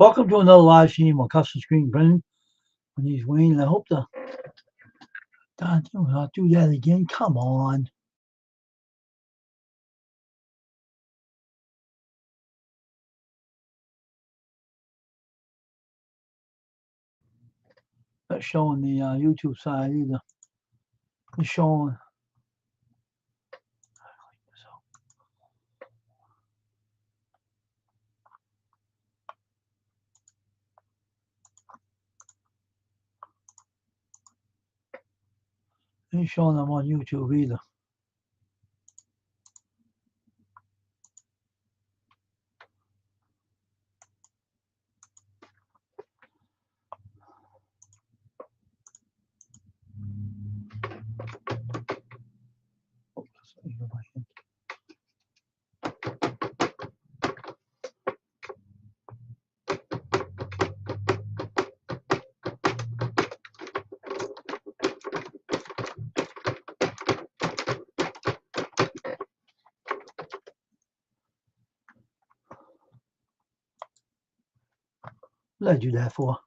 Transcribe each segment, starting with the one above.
Welcome to another live stream on Custom Screen Printing. My name's Wayne, and I hope to not do that again. Come on. Not showing the YouTube side either. It's showing. Ain't showing them on YouTube either. What did I do that for?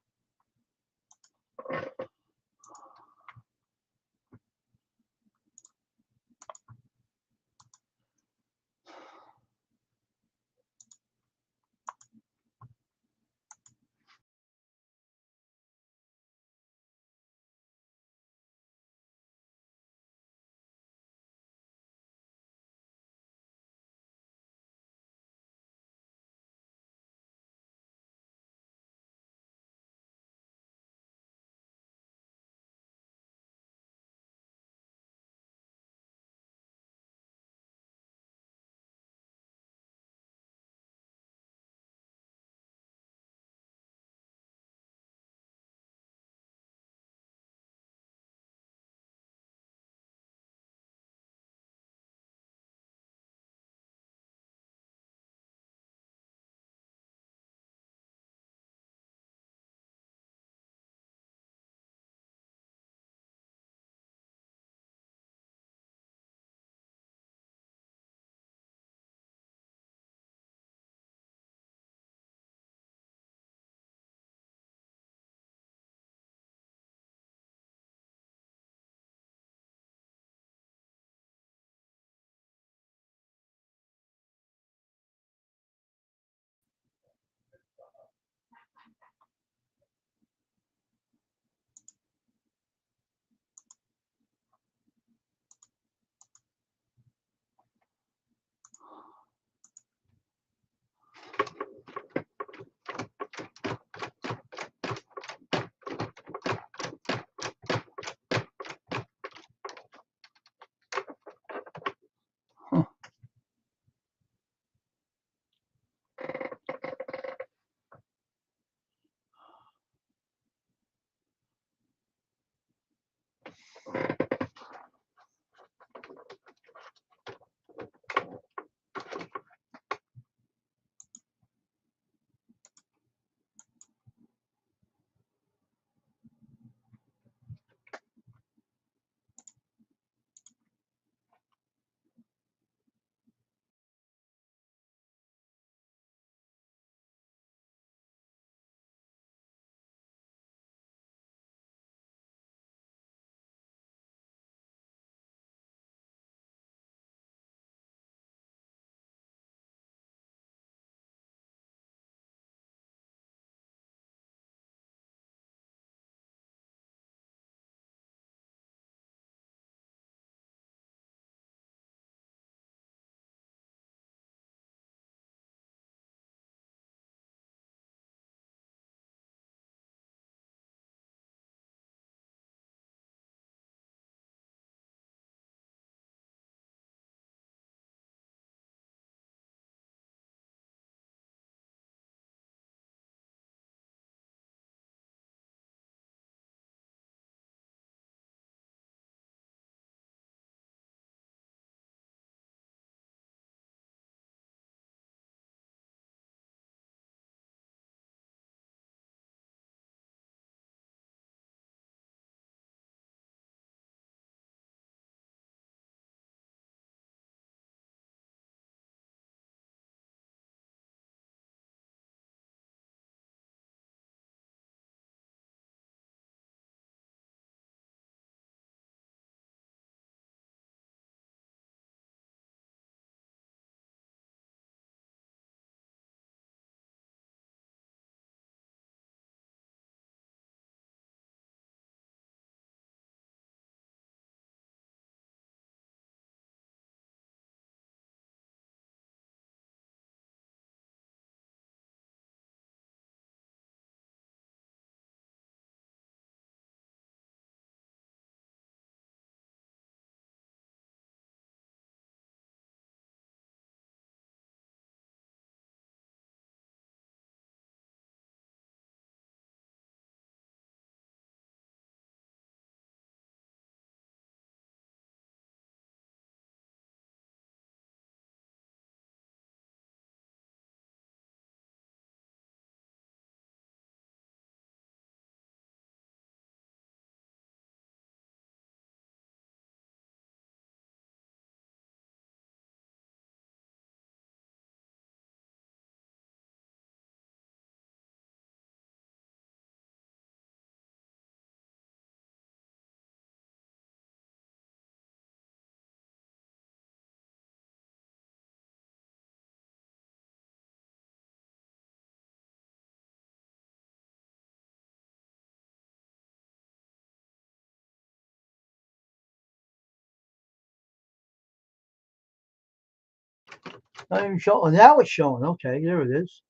Not even showing. Now it's showing. Okay, there it is.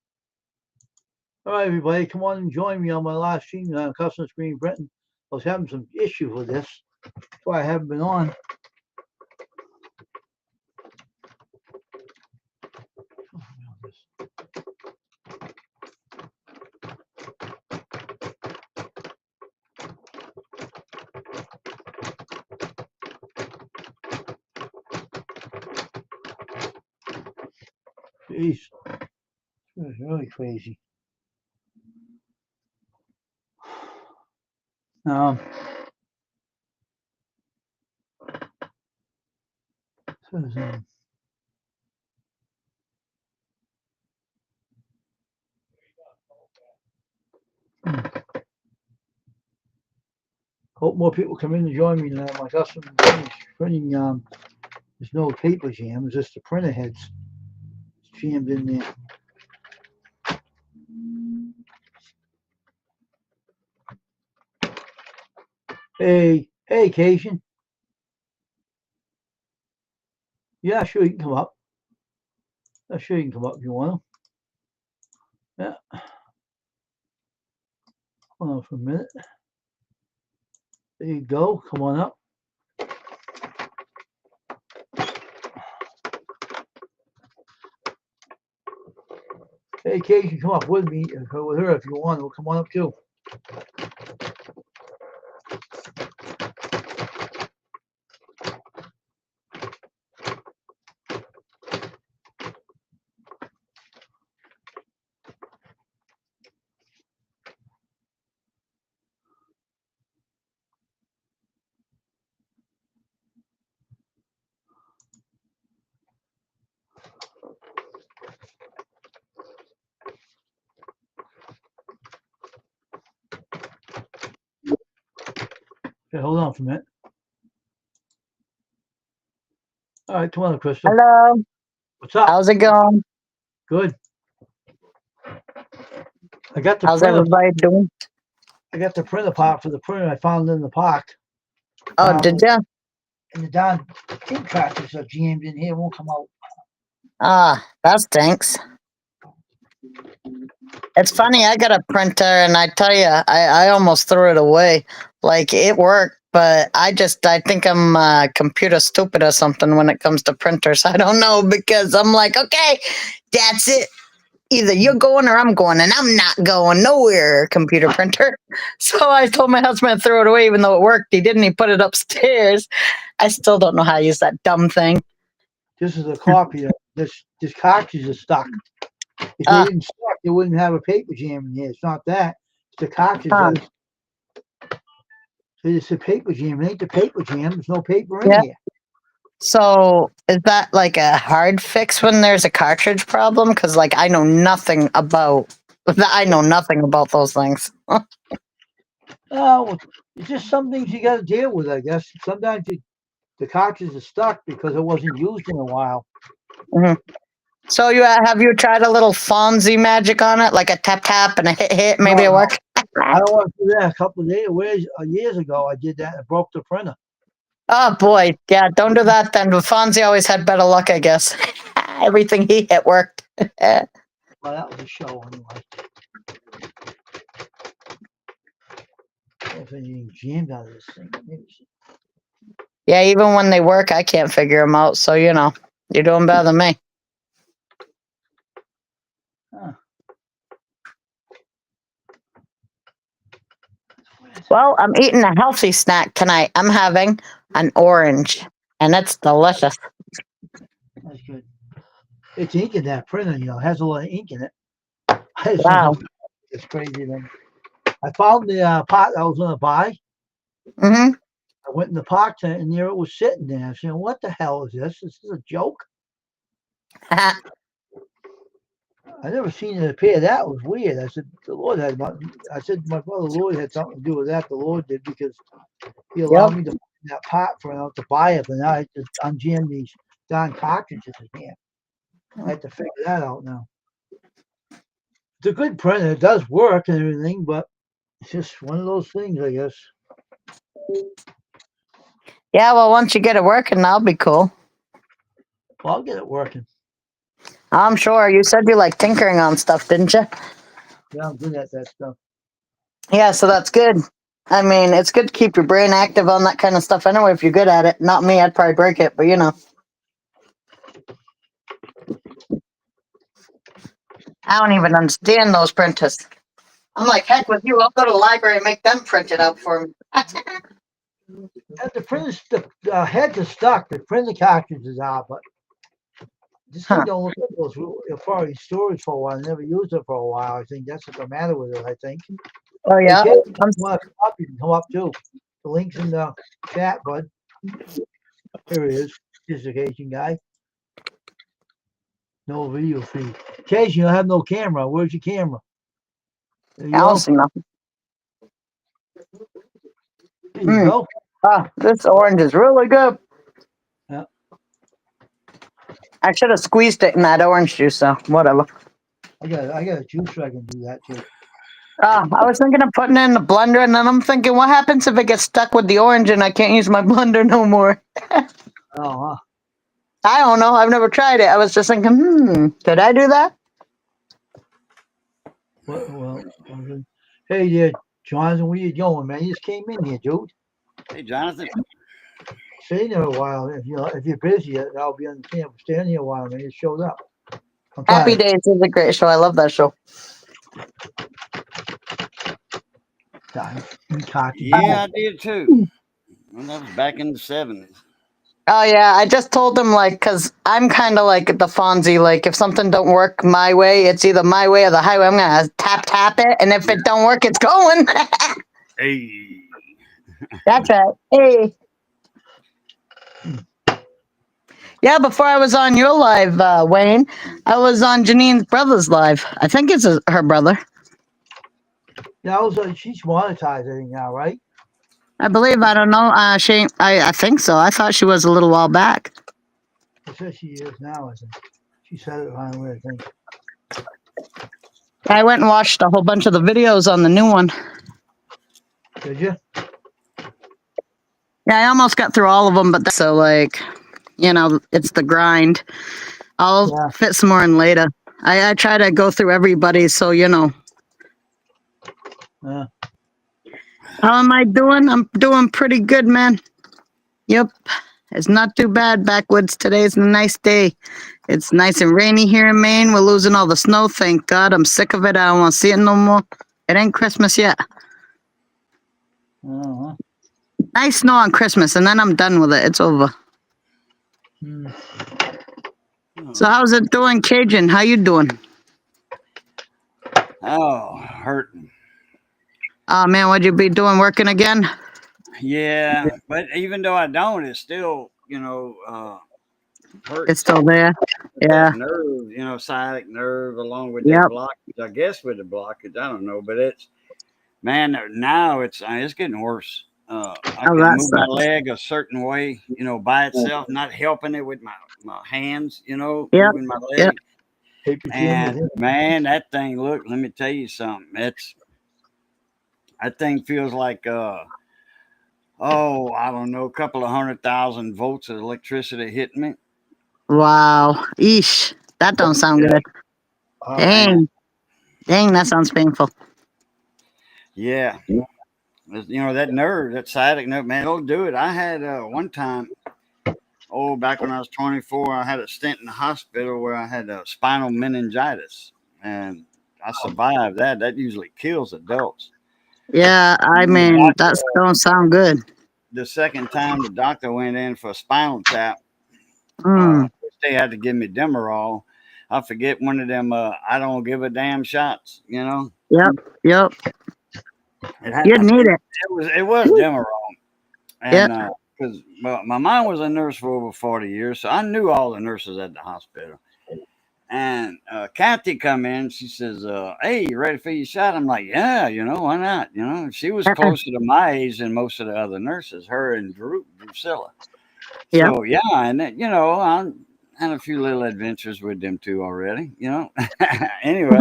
All right, everybody, come on and join me on my live stream on Custom Screen Britain. I was having some issue with this. That's why I haven't been on. Jeez, it's really crazy. Says, hope more people come in to join me now. My custom printing, there's no paper jam, it's just the printer heads jammed in there. Hey, Cation. Yeah, sure you can come up. Yeah, sure you can come up if you want to. Yeah. Hold on for a minute. There you go. Come on up. Hey, Cation, come up with me, with her if you want. We'll come on up too. Okay, hold on for a minute. All right, come on up, Crystal. Hello. What's up? How's it going? Good. I got the How's printer. everybody doing? I got the printer part for the printer I found in the park. Oh, did ya? And the darn ink cartridges are jammed in here. Won't come out. Ah, that stinks. It's funny, I got a printer and I tell you, I almost threw it away. Like, it worked, but I think I'm computer stupid or something when it comes to printers. I don't know, because I'm like, okay, that's it. Either you're going or I'm going, and I'm not going nowhere, computer printer. So I told my husband to throw it away, even though it worked. He didn't. He put it upstairs. I still don't know how to use that dumb thing. This is a copy of this cartridge is stuck. If they didn't stuck, they wouldn't have a paper jam in here. It's not that. It's the cartridge. It's a paper jam. It ain't the paper jam. There's no paper in here. So is that like a hard fix when there's a cartridge problem? Because like I know nothing about those things. Oh, it's just some things you got to deal with, I guess. Sometimes the cartridge is stuck because it wasn't used in a while. Mm-hmm. So have you tried a little Fonzie magic on it, like a tap and a hit? Maybe it works. I don't want to do that. A couple of years ago, I did that. I broke the printer. Oh boy, yeah, don't do that then. But Fonzie always had better luck, I guess. Everything he hit worked. Well, that was a show anyway. If anything jammed out of this thing. Yeah, even when they work, I can't figure them out. So you're doing better than me. Huh. Well, I'm eating a healthy snack tonight. I'm having an orange, and it's delicious. That's good. It's ink in that printer, it has a lot of ink in it. Wow. It's crazy then. I found the pot I was going to buy. Mm-hmm. I went in the park tent, and there it was sitting there. I said, what the hell is this? Is this a joke? I never seen it appear. That was weird. I said, I said my brother Lloyd had something to do with that. The Lord did, because he allowed me to find that pot to buy it, but now I just unjam these darn cartridges in here. I have to figure that out now. It's a good printer. It does work and everything, but it's just one of those things, I guess. Yeah, well, once you get it working, that'll be cool. Well, I'll get it working. I'm sure. You said you like tinkering on stuff, didn't you? Yeah, I'm good at that stuff. Yeah, so that's good. I mean, it's good to keep your brain active on that kind of stuff anyway if you're good at it. Not me, I'd probably break it, but you know. I don't even understand those printers. I'm like, heck with you, I'll go to the library and make them print it out for me. The printers, the heads are stuck. The printer cartridges are, but this thing Huh. don't look like those. It'll probably storage for a while. I never used it for a while. I think that's what's the matter with it. I think. Oh, Hey, yeah? Kate, if I'm, you want to come up, you can come up too. The link's in the chat, bud. Here it is. Just occasion guy. No video feed. Case, you don't have no camera. Where's your camera? There you I don't go. see nothing. There you go. Oh, this orange is really good. Yeah. I should have squeezed it in that orange juice, so whatever. I got a juice so I can do that too. I was thinking of putting it in the blender, and then I'm thinking, what happens if it gets stuck with the orange and I can't use my blender no more? Oh, huh. I don't know. I've never tried it. I was just thinking, could I do that? Well, okay. Hey there, Jonathan, where you going, man? You just came in here, dude. Hey, Jonathan. Stay there a while. If you're busy, I'll be understanding. Staying here a while, man. You showed up. I'm Happy fine. Days is a great show. I love that show. Yeah, I did too. Well, that was back in the 70s. Oh yeah, I just told him like, cause I'm kind of like the Fonzie. Like, if something don't work my way, it's either my way or the highway. I'm gonna tap it, and if it don't work, it's going. Hey. That's right. Hey. Yeah, before I was on your live, Wayne, I was on Janine's brother's live. I think it's her brother. Yeah, I was. She's monetized, I think now, right? I believe. I don't know. I think so. I thought she was a little while back. I said she is now. I think she said it finally. I think. I went and watched a whole bunch of the videos on the new one. Did you? Yeah, I almost got through all of them, but so like, you know, it's the grind. I'll Yeah. fit some more in later. I try to go through everybody, so you know. Yeah. How am I doing? I'm doing pretty good, man. Yep. It's not too bad. Backwoods, today's a nice day. It's nice and rainy here in Maine. We're losing all the snow, thank God. I'm sick of it. I don't want to see it no more. It ain't Christmas yet. Uh-huh. Nice snow on Christmas, and then I'm done with it. It's over. Hmm. So how's it doing, Cajun? How you doing? Oh, hurting. Oh, man, what'd you be doing? Working again? Yeah, but even though I don't, it's still, hurts. It's still there. Yeah. That nerve, sciatic nerve, along with Yep. that blockage. I guess with the blockage, I don't know, but it's, man, now it's getting worse. I can that move my sucks. leg a certain way, by itself, not helping it with my hands, Yep. moving my leg. Yep. Paper And thin, man, that thing, look, let me tell you something. That thing feels like I don't know, a couple of 100,000 volts of electricity hitting me. Wow. Eesh. That don't sound good. Dang. Dang, that sounds painful. Yeah. That nerve, that sciatic nerve, man, it'll do it. I had one time, back when I was 24, I had a stint in the hospital where I had spinal meningitis, and I survived that. That usually kills adults. Yeah, I mean, that don't sound good. The second time the doctor went in for a spinal tap, Mm. they had to give me Demerol. I forget one of them I don't give a damn shots, Yep. You'd need it. It was Demerol. And because my mom was a nurse for over 40 years, so I knew all the nurses at the hospital. And Kathy come in, she says, hey, you ready for your shot? I'm like, yeah, why not? She was closer to my age than most of the other nurses, her and Drusilla. Yeah. So, yeah, and then, I had a few little adventures with them too already, Anyway,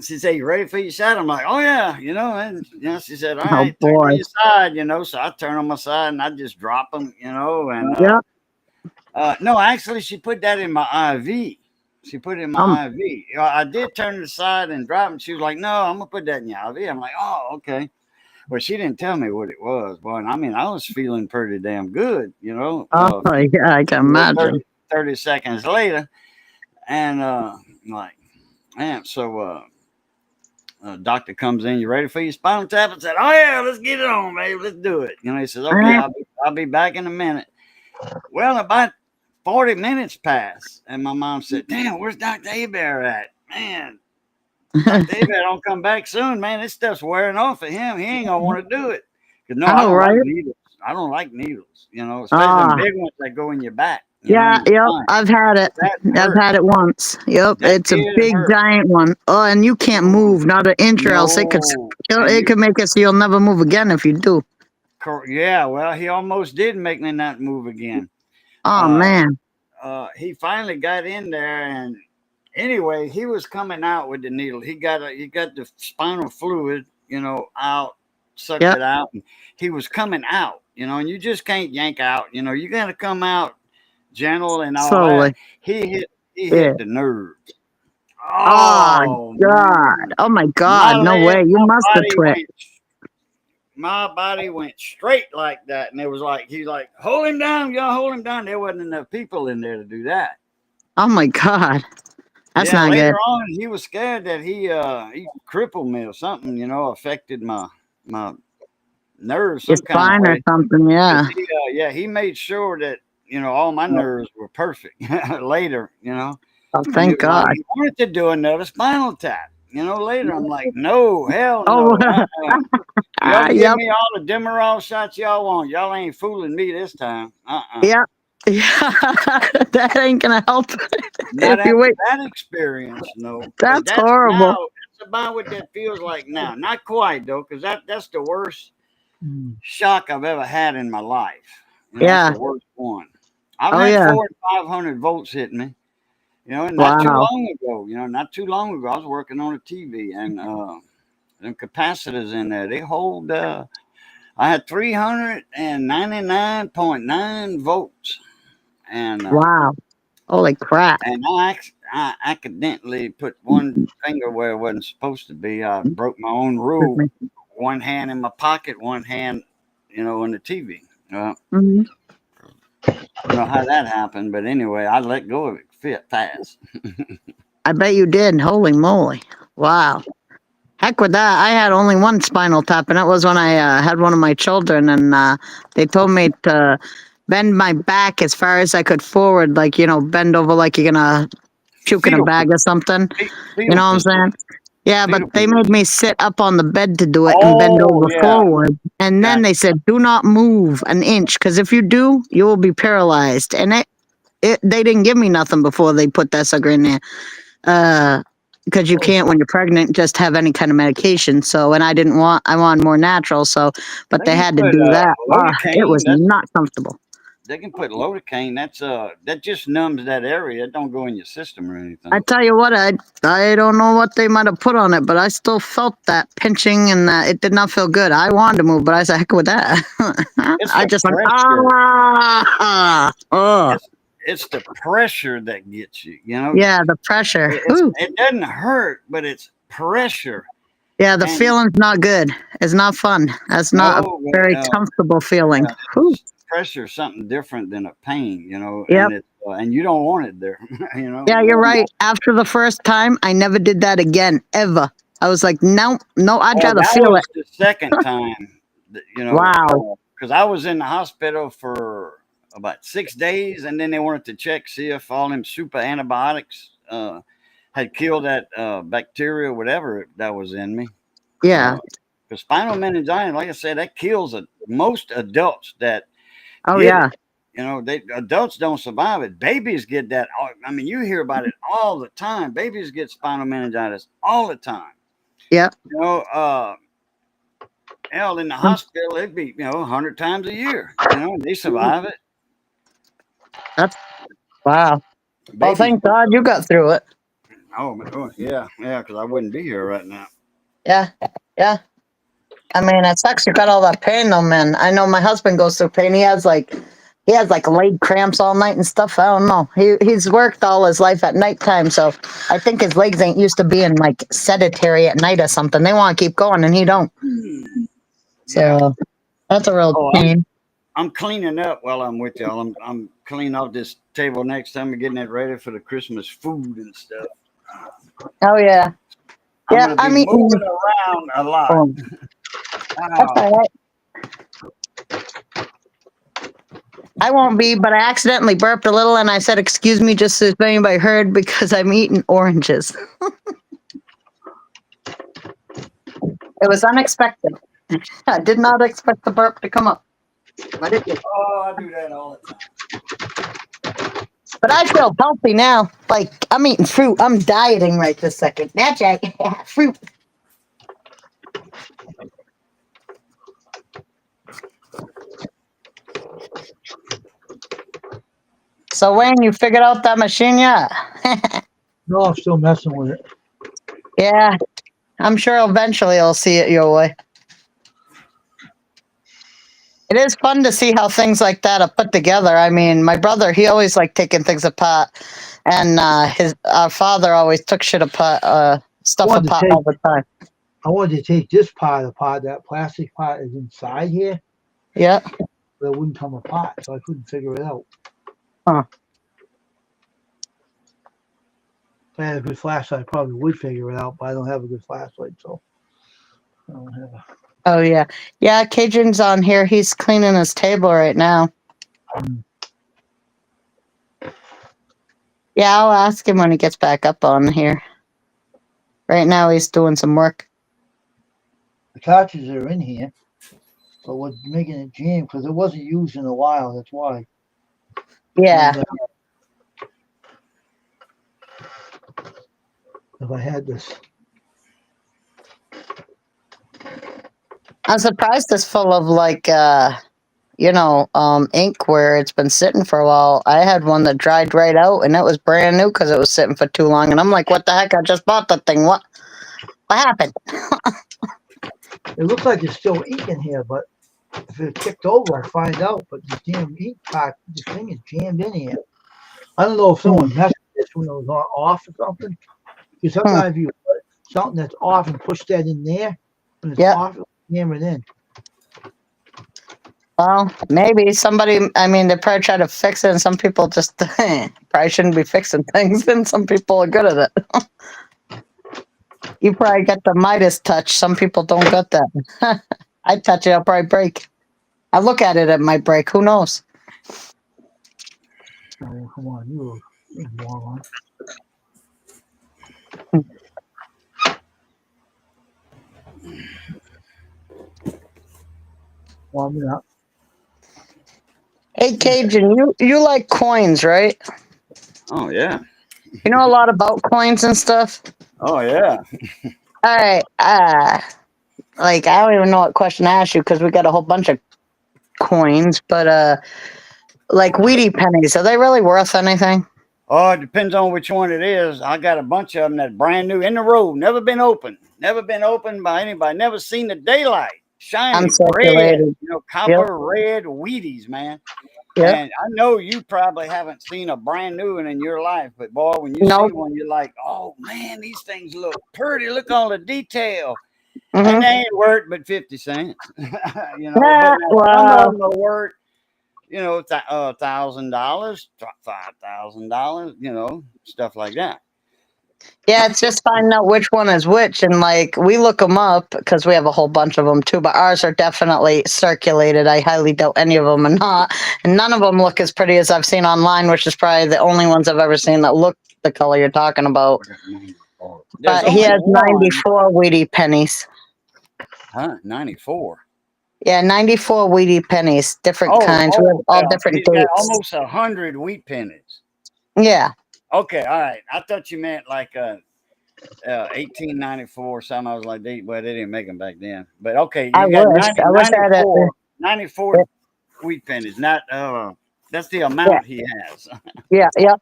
she said, you ready for your shot? I'm like, oh, yeah, and, she said, all right, turn on your side, so I turn on my side and I just drop them, and No, actually, she put that in my IV. She put it in my IV. I did turn it aside and drop it. She was like, "No, I'm gonna put that in your IV." I'm like, "Oh, okay." Well, she didn't tell me what it was, boy. And I mean, I was feeling pretty damn good, you know. Oh, yeah, I can You know, imagine. 30 seconds later, and like, man, so doctor comes in, you ready for your spinal tap? I said, "Oh yeah, let's get it on, babe. Let's do it." You know, he says, "Okay, I'll be back in a minute." Well, about 40 minutes passed, and my mom said, "Damn, where's Dr. Abear at? Man, Dr. Abear don't come back soon, man. This stuff's wearing off of him. He ain't gonna want to do it." Because no, I don't like needles. I don't like needles, you know, especially the big ones that go in your back. Yeah, yep. I've had it. I've had it once. Yep, it's a big giant one. Oh, and you can't move, not an inch, or else it could make it so you'll never move again if you do. Yeah, well, he almost did make me not move again. Oh man. He finally got in there, and anyway, he was coming out with the needle. He got the spinal fluid, you know, out, sucked it out, and he was coming out, you know, and you just can't yank out, you know, you got to come out gentle and all slowly. that. He hit the nerves. Oh God! Man. Oh my God! No way! You must have twitched. My body went straight like that, and it was like he's like, "Hold him down, y'all, hold him down." There wasn't enough people in there to do that. Oh my God! That's not later good. on, he was scared that he crippled me or something, you know, affected my nerves, some kind of way. Or something, yeah. He made sure that, you know, all my nerves were perfect. Later, you know. Oh, thank God. He wanted to do another spinal tap. You know, later I'm like, no, hell no. Y'all give me all the Demerol shots y'all want. Y'all ain't fooling me this time. Yeah. Yeah, that ain't gonna help. Not after that experience, no. That's horrible. Now, that's about what that feels like now. Not quite though, because that's the worst shock I've ever had in my life. You know, that's the worst one. I've had 400 and 500 volts hit me. You know, not too long ago. You know, not too long ago, I was working on a TV, and them capacitors in there, they hold. I had 399.9 volts, and wow, holy crap! And I accidentally put one finger where it wasn't supposed to be. I broke my own rule. One hand in my pocket, one hand, you know, on the TV. I don't know how that happened, but anyway, I let go of it fast. I bet you did. Holy moly. Wow. Heck with that. I had only one spinal tap, and that was when I had one of my children, and they told me to bend my back as far as I could forward, like, you know, bend over like you're going to puke in a bag or something. You know what I'm saying? Yeah, but they made me sit up on the bed to do it and bend over forward. And then they said, do not move an inch, because if you do, you will be paralyzed. And they didn't give me nothing before they put that sucker in there. Because you can't, when you're pregnant, just have any kind of medication. So, and I wanted more natural. So, but they had to do that. It was not comfortable. They can put lidocaine. That just numbs that area. It don't go in your system or anything. I tell you what, I don't know what they might have put on it, but I still felt that pinching, and it did not feel good. I wanted to move, but I said, heck with that. I just went, it's the pressure that gets you, you know? Yeah, the pressure. It doesn't hurt, but it's pressure. Yeah, the feeling's not good. It's not fun. That's not a very comfortable feeling. Pressure is something different than a pain, you know? Yep. And you don't want it there, you know? Yeah, you're right. After the first time, I never did that again, ever. I was like, no, I'd rather feel it. The second time, you know? Wow. Because I was in the hospital for about 6 days, and then they wanted to see if all them super antibiotics had killed that bacteria, whatever that was in me. Yeah. Because spinal meningitis, like I said, that kills most adults that. Yeah. You know, adults don't survive it. Babies get that. I mean, you hear about it all the time. Babies get spinal meningitis all the time. Yeah. You know, hell, in the hospital, it'd be, you know, 100 times a year. You know, they survive it. That's wow. Well, thank God you got through it. Oh, yeah, because I wouldn't be here right now. Yeah. I mean, it sucks. You got all that pain, though, man. I know my husband goes through pain. He has he has like leg cramps all night and stuff. I don't know. He's worked all his life at nighttime, so I think his legs ain't used to being like sedentary at night or something. They want to keep going, and he don't. So Yeah. that's a real Oh, pain. I'm cleaning up while I'm with y'all. I'm cleaning off this table next time and getting it ready for the Christmas food and stuff. Oh yeah, I'm yeah. gonna be I'm eating. moving around a lot. Oh, that's all right. I won't be, but I accidentally burped a little, and I said, "Excuse me," just so if anybody heard, because I'm eating oranges. It was unexpected. I did not expect the burp to come up, but it did. Oh, I do that all the time. But I feel healthy now. Like I'm eating fruit. I'm dieting right this second. Now, Jack, fruit. So Wayne, you figured out that machine yet? No, I'm still messing with it. Yeah, I'm sure eventually I'll see it your way. It is fun to see how things like that are put together. I mean, my brother, he always liked taking things apart, and our father always took shit apart, stuff Wanted to apart take- all the time. I wanted to take this part apart. That plastic part is inside here, Yeah. but it wouldn't come apart, so I couldn't figure it out. Huh. If I had a good flashlight, I probably would figure it out, but I don't have a good flashlight, so I don't have a. Oh yeah, yeah. Cajun's on here. He's cleaning his table right now. Mm. Yeah, I'll ask him when he gets back up on here. Right now, he's doing some work. The cartridges are in here, so what's making it jam because it wasn't used in a while. That's why. Yeah. And, if I had this, I'm surprised it's full of like ink where it's been sitting for a while. I had one that dried right out and it was brand new because it was sitting for too long. And I'm like, what the heck? I just bought that thing. What happened? it looks like there's still ink in here, but if it kicked over, I find out. But this damn ink pack, this thing is jammed in here. I don't know if someone messed with this when it was off or something. Because sometimes you put something that's off and push that in there, when it's Yep. off, it'll jam it in. Well, maybe somebody, I mean, they probably try to fix it and some people just probably shouldn't be fixing things and some people are good at it. You probably get the Midas touch. Some people don't get that. I touch it, I'll probably break. I look at it might break. Who knows? Oh, come on, you moron. Warming up. Hey, Cajun, you like coins, right? Oh yeah. You know a lot about coins and stuff? Oh yeah. All right. Like, I don't even know what question to ask you because we got a whole bunch of coins, but like Wheatie pennies, are they really worth anything? Oh, it depends on which one it is. I got a bunch of them that brand new in the road, never been opened by anybody, never seen the daylight. Shiny red, Uncirculated. copper red Wheaties, man. Yep. And I know you probably haven't seen a brand new one in your life, but boy, when you Nope. see one, you're like, oh man, these things look pretty. Look all the detail. Mhm. And they ain't worth but 50 cents. Yeah, but some well. of them are worth, $1,000, $5,000, stuff like that. Yeah, it's just finding out which one is which. And like, we look them up because we have a whole bunch of them too, but ours are definitely circulated. I highly doubt any of them are not. And none of them look as pretty as I've seen online, which is probably the only ones I've ever seen that look the color you're talking about. There's But he only has one. 94 Wheatie pennies. Huh? 94. Yeah, 94 Wheatie pennies, different kinds. We have all different he's got dates. almost 100 wheat pennies. Yeah. Okay, all right. I thought you meant like 1894 or something. I was like, they didn't make them back then. But okay, you I got wish. I wish I had it. 94 Yeah. wheat pennies. Not that's the amount he has. Yeah, yeah.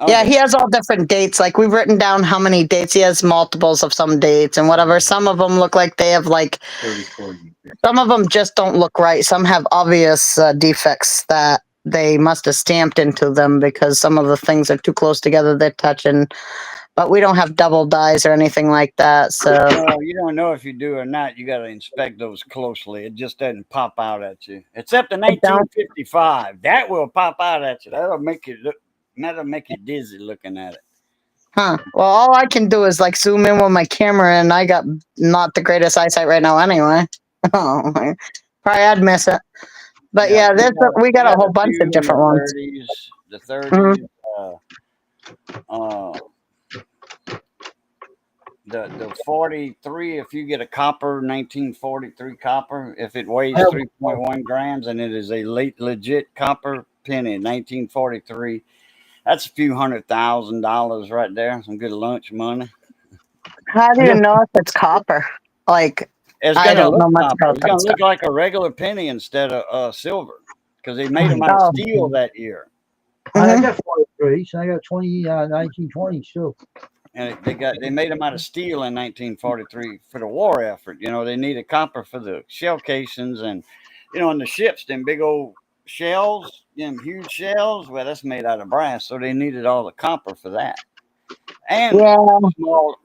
Yeah, Okay. he has all different dates. Like, we've written down how many dates. He has multiples of some dates and whatever. Some of them look like they have some of them just don't look right. Some have obvious defects that they must have stamped into them because some of the things are too close together. They're touching, but we don't have double dyes or anything like that. So Well, you don't know if you do or not. You got to inspect those closely. It just doesn't pop out at you. Except in I don't. 1955, that will pop out at you. That'll make you look. That'll make you dizzy looking at it. Huh. Well, all I can do is like zoom in with my camera, and I got not the greatest eyesight right now anyway. Oh, probably I'd miss it. But yeah, we got a whole bunch of few in different ones. The Mhm. 30s. Uh, the 43. If you get a copper 1943 copper, if it weighs Yeah. 3.1 grams and it is a legit copper penny, 1943. That's a few $100,000 right there. Some good lunch money. How do you know if it's copper? Like, It's I gonna don't look know much copper. about It's that gonna stuff. look like a regular penny instead of silver because they made them out Oh. of steel that year. I Mhm. got 43s. I got 1920s too. And they made them out of steel in 1943 for the war effort. You know, they needed copper for the shell casings and, you know, in the ships, them big old shells, them huge shells. Well, that's made out of brass, so they needed all the copper for that, and Yeah.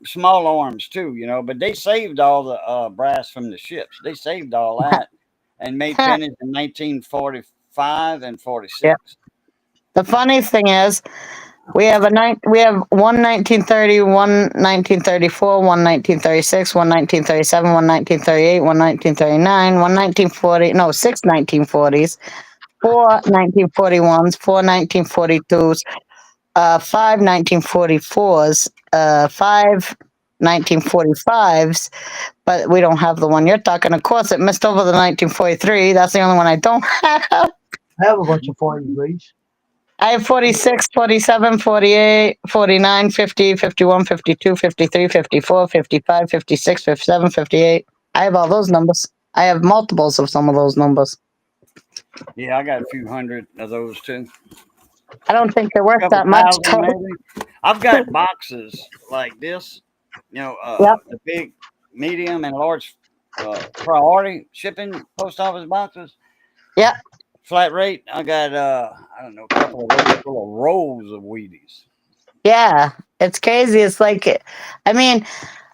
small arms too. You know, but they saved all the brass from the ships. They saved all that and made pennies in 1945 and 46. Yeah. The funny thing is, we have one 1930, one 1934, one 1936, one 1937, one 1938, one 1939, one 1940. No, six 1940s, four 1941s, four 1942s, five 1944s, five 1945s. But we don't have the one you're talking. Of course, it missed over the 1943. That's the only one I don't have. I have a bunch of 43s. I have 46, 47, 48, 49, 50, 51, 52, 53, 54, 55, 56, 57, 58. I have all those numbers. I have multiples of some of those numbers. Yeah, I got a few hundred of those too. I don't think they're worth Couple that much. thousand maybe. I've got boxes like this, you know, Yep. the big, medium, and large priority shipping post office boxes. Yep. Flat rate. I got I don't know, a couple of those full of rolls of Wheaties. Yeah, it's crazy. It's like, I mean,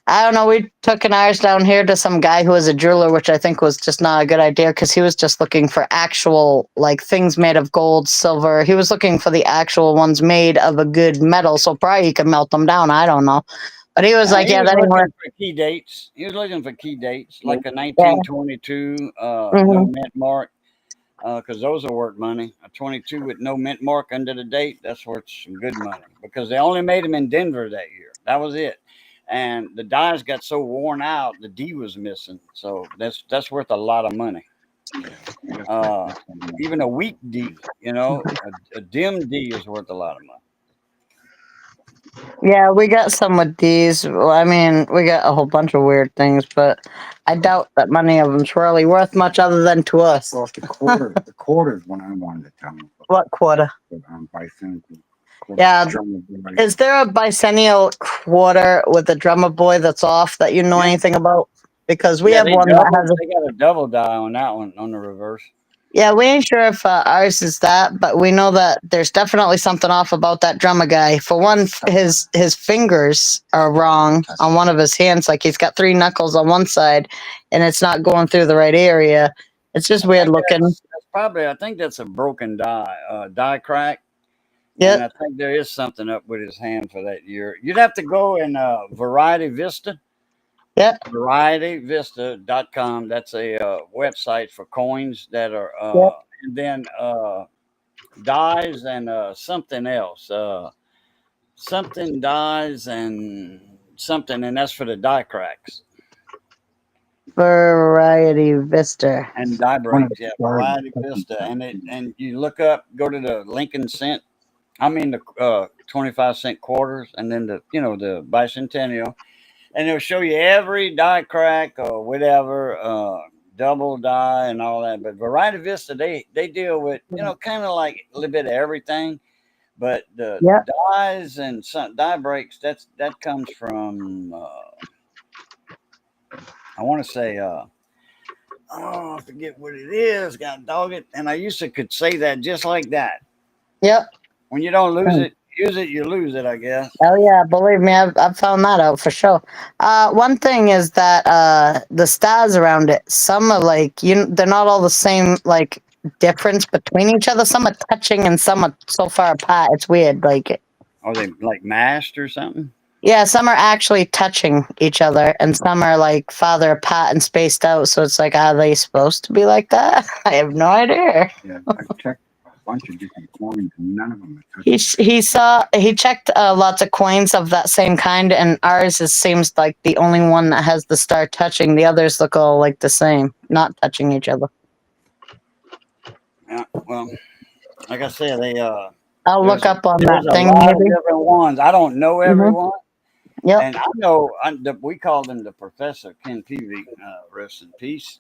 I don't know. We took an ours down here to some guy who was a jeweler, which I think was just not a good idea because he was just looking for actual, like, things made of gold, silver. He was looking for the actual ones made of a good metal, so probably he could melt them down. I don't know. But he was like, He yeah, was that ain't worth. looking for key dates. He was looking for key dates, like a Yeah. 1922 Mhm. no mint mark, because those are worth money. A 22 with no mint mark under the date, that's worth some good money because they only made them in Denver that year. That was it. And the dies got so worn out, the D was missing. So that's worth a lot of money. Even a weak D, you know, a dim D is worth a lot of money. Yeah, we got some with these. Well, I mean, we got a whole bunch of weird things, but I doubt that many of them's really worth much other than to us. Well, the quarter's one I wanted to tell you What quarter? about. Bicentennial. Yeah. Is there a bicentennial quarter with the drummer boy that's off that you know Yeah. anything about? Because we Yeah, have they one that has a. they got a double die on that one on the reverse. Yeah, we ain't sure if ours is that, but we know that there's definitely something off about that drummer guy. For one, his fingers are wrong on one of his hands. Like he's got three knuckles on one side, and it's not going through the right area. It's just weird looking. That's probably, I think that's a broken die, die crack. Yep. And I think there is something up with his hand for that year. You'd have to go in Variety Vista. Yep. VarietyVista.com. That's a website for coins that are, Yep. and then dies and something else. Something dies and something, and that's for the die cracks. Variety Vista. And die breaks, yeah, Variety Vista, and you look up, go to the Lincoln cent, I mean the 25-cent quarters, and then the the bicentennial, and it'll show you every die crack or whatever, double die and all that. But Variety Vista, they deal with kind of like a little bit of everything, but the dies and some die breaks that comes from I want to say oh, I forget what it is. God dog it. And I used to could say that just like that. Yep. When you don't lose it, use it, you lose it, I guess. Oh yeah, believe me, I've found that out for sure. One thing is that the stars around it, some are like they're not all the same like difference between each other. Some are touching and some are so far apart. It's weird. Like Are they like mashed or something? yeah, some are actually touching each other, and some are like farther apart and spaced out. So it's like, are they supposed to be like that? I have no idea. Yeah, I checked a bunch of different coins and none of them are He touching. he checked lots of coins of that same kind, and ours seems like the only one that has the star touching. The others look all like the same, not touching each other. Yeah. Well, like I said, they I'll look up on there's that a thing. lot of Maybe. different ones. I don't know everyone. Yep. And I know we called him the Professor Ken Peavy, rest in peace.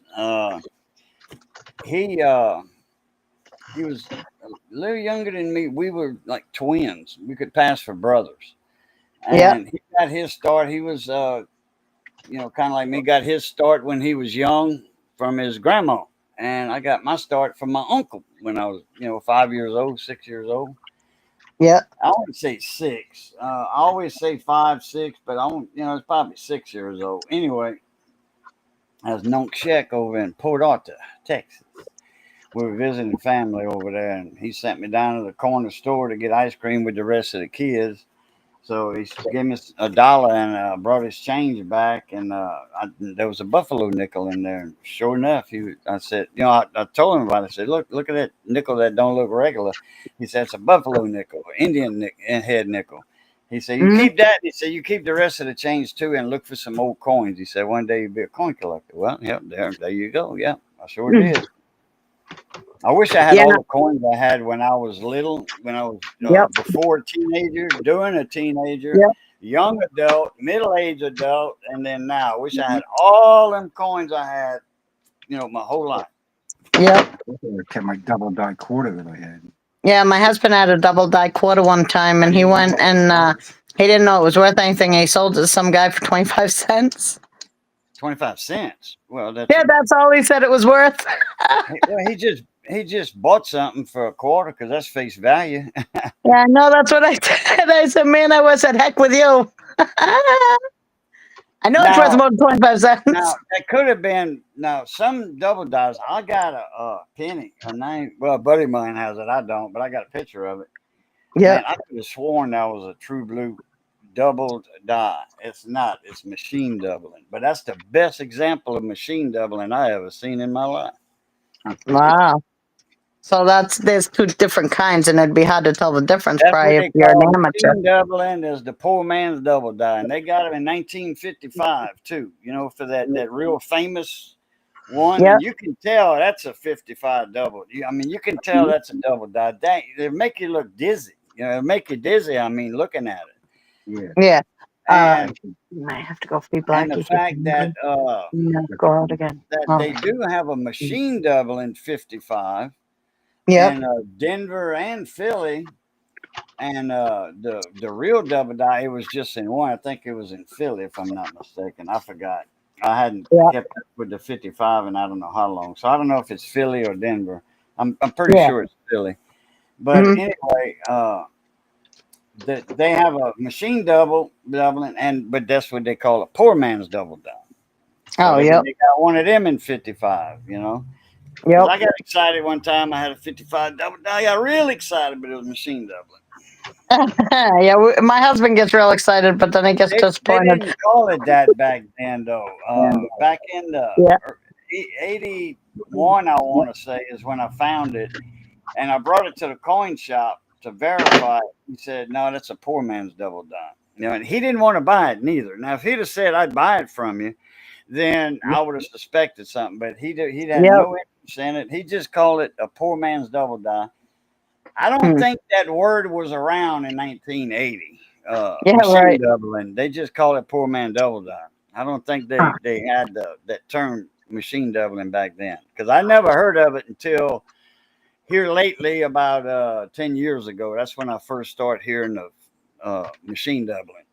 He was a little younger than me. We were like twins. We could pass for brothers. And he got his start. He was, kind of like me, got his start when he was young from his grandma. And I got my start from my uncle when I was, 5 years old, 6 years old. Yeah. I wouldn't say 6. I always say 5, 6, but it's probably 6 years old. Anyway, I was Nunk Sheck over in Port Arthur, Texas. We were visiting family over there, and he sent me down to the corner store to get ice cream with the rest of the kids. So he gave me $1 and brought his change back, and there was a buffalo nickel in there. And sure enough, I said, I told him about it. I said, look at that nickel that don't look regular. He said, it's a buffalo nickel, Indian head nickel. He said, you keep that. He said, you keep the rest of the change too, and look for some old coins. He said, one day you'll be a coin collector. Well, yep, there you go. Yeah, I sure did. I wish I had all the coins I had when I was little, when I was before a teenager, during a teenager, young adult, middle-aged adult, and then now. I wish I had all them coins I had, my whole life. Yep. I kept my double die quarter that I had. Yeah, my husband had a double die quarter one time, and he went and he didn't know it was worth anything. And he sold it to some guy for 25 cents. 25 cents. Well, that's all he said it was worth. Well, he just bought something for a quarter because that's face value. Yeah, no, that's what I said. I said, man, I said, heck with you. I know it's worth more than 25 cents. Now, that could have been, some double dies. I got a penny, a name. Well, a buddy of mine has it. I don't, but I got a picture of it. Yeah. And I could have sworn that was a true blue doubled die. It's not. It's machine doubling. But that's the best example of machine doubling I ever seen in my life. Wow. So there's two different kinds, and it'd be hard to tell the difference That's probably what if you're an amateur. machine doubling is the poor man's double die. And they got it in 1955 too, for that real famous one. Yep. And you can tell that's a 55 double. You can tell that's a double die. They make you look dizzy. It make you dizzy, looking at it. Yeah. And you might have to go feed Blackie. And the fact that go out again. That they do have a machine double in 55. Yeah. And Denver and Philly, and the real double die, it was just in one. I think it was in Philly, if I'm not mistaken. I forgot. I hadn't kept up with the 55, and I don't know how long. So I don't know if it's Philly or Denver. I'm pretty sure it's Philly. But anyway, they have a machine doubling, but that's what they call a poor man's double die. So they got one of them in 55. Yep. I got excited one time. I had a 55 double die. I got real excited, but it was machine doubling. Yeah, my husband gets real excited, but then he gets disappointed. They didn't call it that back then, though. Back in the 81, I want to say, is when I found it. And I brought it to the coin shop to verify it. He said, no, that's a poor man's double die. And he didn't want to buy it neither. Now, if he'd have said, I'd buy it from you, then I would have suspected something. But he had no interest in it. He just called it a poor man's double die. I don't think that word was around in 1980. Machine doubling. They just called it poor man double die. I don't think they had that term machine doubling back then, because I never heard of it until here lately, about 10 years ago. That's when I first started hearing of machine doubling.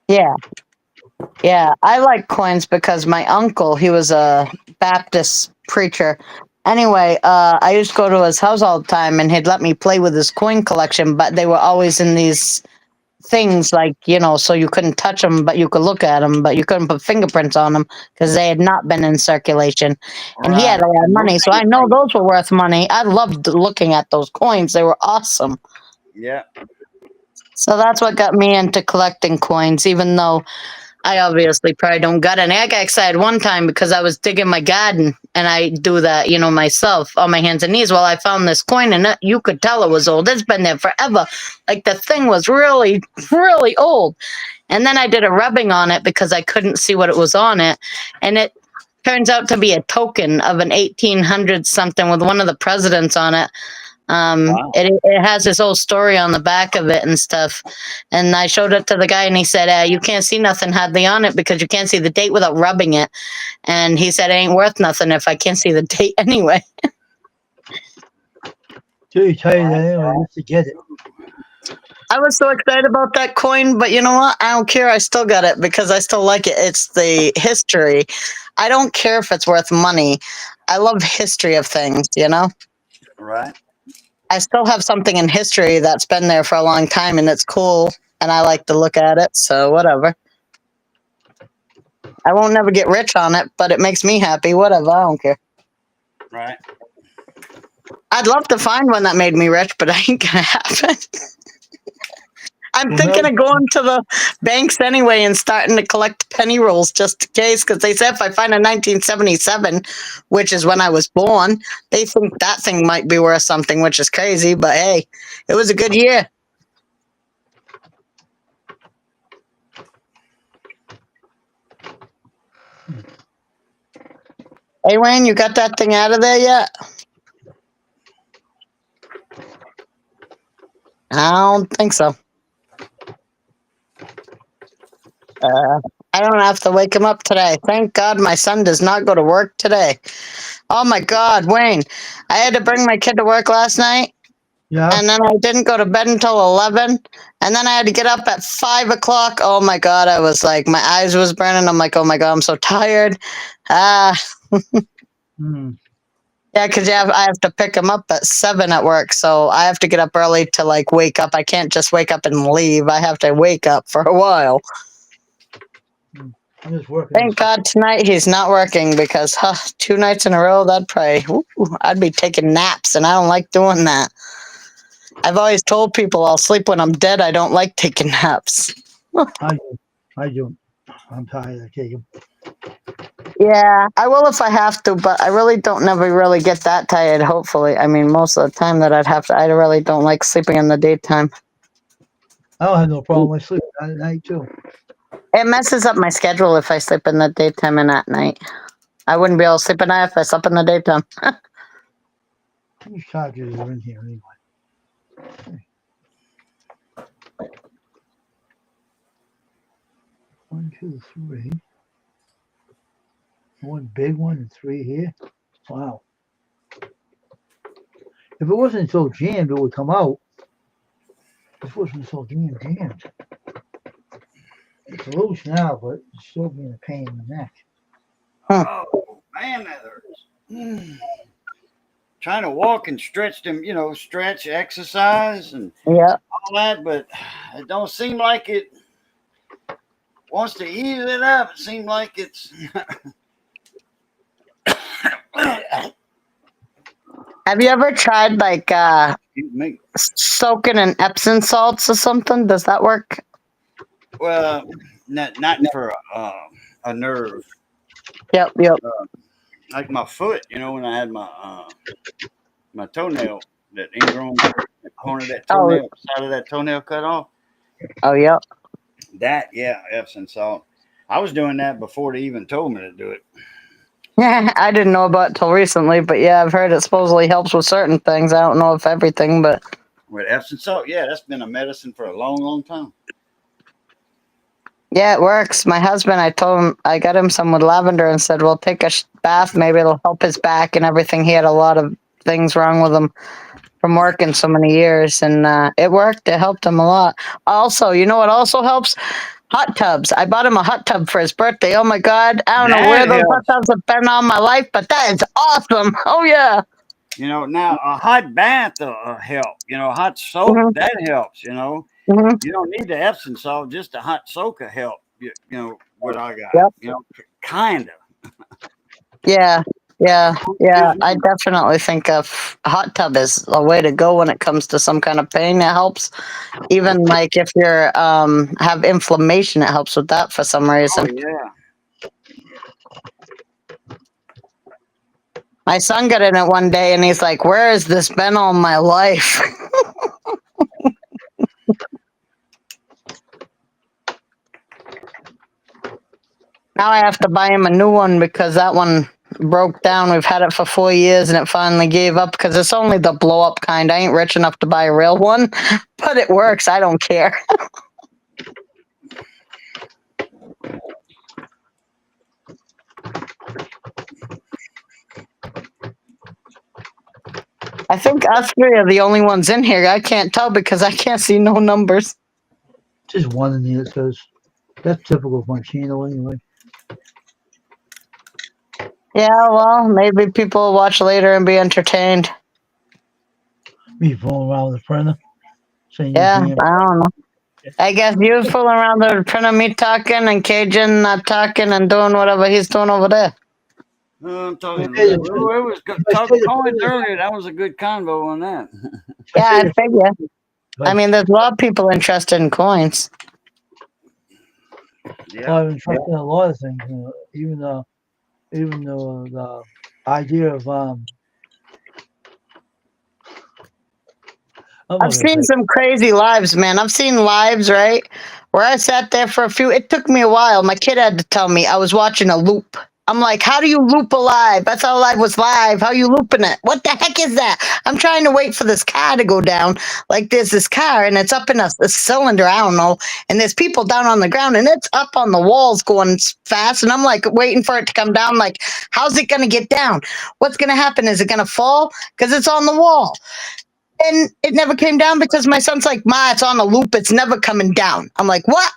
Yeah. Yeah, I like coins because my uncle, he was a Baptist preacher. Anyway, I used to go to his house all the time and he'd let me play with his coin collection, but they were always in these things like, so you couldn't touch them, but you could look at them, but you couldn't put fingerprints on them because they had not been in circulation. And he had Right. a lot of And those money, so things I know make- those were worth money. I loved looking at those coins, they were awesome. Yeah. So that's what got me into collecting coins, even though I obviously probably don't got any. I got excited one time because I was digging my garden and I do that, myself on my hands and knees. Well, I found this coin and you could tell it was old. It's been there forever. Like the thing was really, really old. And then I did a rubbing on it because I couldn't see what it was on it. And it turns out to be a token of an 1800 something with one of the presidents on it. Wow. It has this whole story on the back of it and stuff. And I showed it to the guy and he said, you can't see nothing hardly on it because you can't see the date without rubbing it. And he said, it ain't worth nothing if I can't see the date anyway. Till you tell you that anyway, just to get it. I was so excited about that coin, but you know what? I don't care. I still got it because I still like it. It's the history. I don't care if it's worth money. I love history of things, Right. I still have something in history that's been there for a long time and it's cool and I like to look at it, so whatever. I won't never get rich on it, but it makes me happy. Whatever, I don't care. Right. I'd love to find one that made me rich, but it ain't gonna happen. I'm Well, thinking no. of going to the banks anyway and starting to collect penny rolls just in case, because they said if I find a 1977, which is when I was born, they think that thing might be worth something, which is crazy, but hey, it was a good year. Hey, Wayne, you got that thing out of there yet? I don't think so. I don't have to wake him up today. Thank God my son does not go to work today. Oh my God, Wayne. I had to bring my kid to work last night Yeah. and then I didn't go to bed until 11. And then I had to get up at 5 o'clock. Oh my God, I was like, my eyes was burning. I'm like, oh my God, I'm so tired. Hmm. Yeah, because I have to pick him up at 7 at work. So I have to get up early to like wake up. I can't just wake up and leave. I have to wake up for a while. I'm just working. Thank God tonight he's not working because 2 nights in a row, I'd be taking naps and I don't like doing that. I've always told people I'll sleep when I'm dead. I don't like taking naps. I do. I'm tired. I take 'em. Yeah, I will if I have to, but I really don't never really get that tired, hopefully. I mean, most of the time that I really don't like sleeping in the daytime. I don't have no problem with sleeping at night too. It messes up my schedule if I sleep in the daytime and at night. I wouldn't be able to sleep at night if I slept in the daytime. These chargers are in here anyway. One, two, three. One big one and 3 here. Wow. If it wasn't so jammed, it would come out. This wasn't so jammed. It's loose now, but it's still being a pain in the neck. Oh man, that hurts. Trying to walk and stretch them, stretch, exercise, and Yeah. all that, but it don't seem like it wants to ease it up. It seems like it's. Have you ever tried like Excuse me. soaking in Epsom salts or something? Does that work? Well, not for a nerve. Yep. Like my foot, when I had my toenail, that ingrown corner of that Oh. toenail, side of that toenail cut off. Oh, yep. That, yeah, Epsom salt. I was doing that before they even told me to do it. Yeah, I didn't know about it till recently, but yeah, I've heard it supposedly helps with certain things. I don't know if everything, but With Epsom salt, yeah, that's been a medicine for a long, long time. yeah, it works. My husband, I told him, I got him some with lavender and said, well, take a bath. Maybe it'll help his back and everything. He had a lot of things wrong with him from working so many years, and it worked. It helped him a lot. Also, you know what also helps? hot tubs. I bought him a hot tub for his birthday. Oh my God. I don't know That where those hot helps. tubs have been all my life, but that is awesome. Oh yeah. You know, now a hot bath will help. You know, hot soap hmm that helps. You know, hmm you don't need the Epsom salt; just a hot soak will help. You know what I got. Yep. You know, kind of. Yeah. Yeah. Yeah. Excuse I me. definitely think a hot tub is a way to go when it comes to some kind of pain. It helps. Even like if you're have inflammation, it helps with that for some Oh reason. yeah. My son got in it one day and he's like, "Where has this been all my life?" Now I have to buy him a new one because that one broke down. We've had it for 4 years and it finally gave up because it's only the blow up kind. I ain't rich enough to buy a real one, but it works. I don't care. I think us three are the only ones in here. I can't tell because I can't see no numbers. Just one in there that says, that's typical of my channel anyway. Yeah, well, maybe people will watch later and be entertained. Me fooling around with the printer, saying Yeah, you I don't know. I guess you fooling around the printer, me talking, and Cajun not talking and doing whatever he's doing over there. I'm talking. Hey, It was I talking say the coins printer, earlier. That was a good convo on that. I Yeah, say I the figure. I but mean, there's a lot of people interested in coins. Yeah. I've been trusting a lot of things, even the idea of I'm not I've gonna seen say some crazy lives, man. I've seen lives, right? Where I sat there for a few, it took me a while. My kid had to tell me I was watching a loop. I'm like, how do you loop a live? I thought live was live. How you looping it? What the heck is that? I'm trying to wait for this car to go down. Like there's this car and it's up in a cylinder, I don't know. And there's people down on the ground and it's up on the walls going fast. And I'm like waiting for it to come down. Like, how's it going to get down? What's going to happen? Is it going to fall? Because it's on the wall. And it never came down because my son's like, Ma, it's on a loop. It's never coming down. I'm like, what?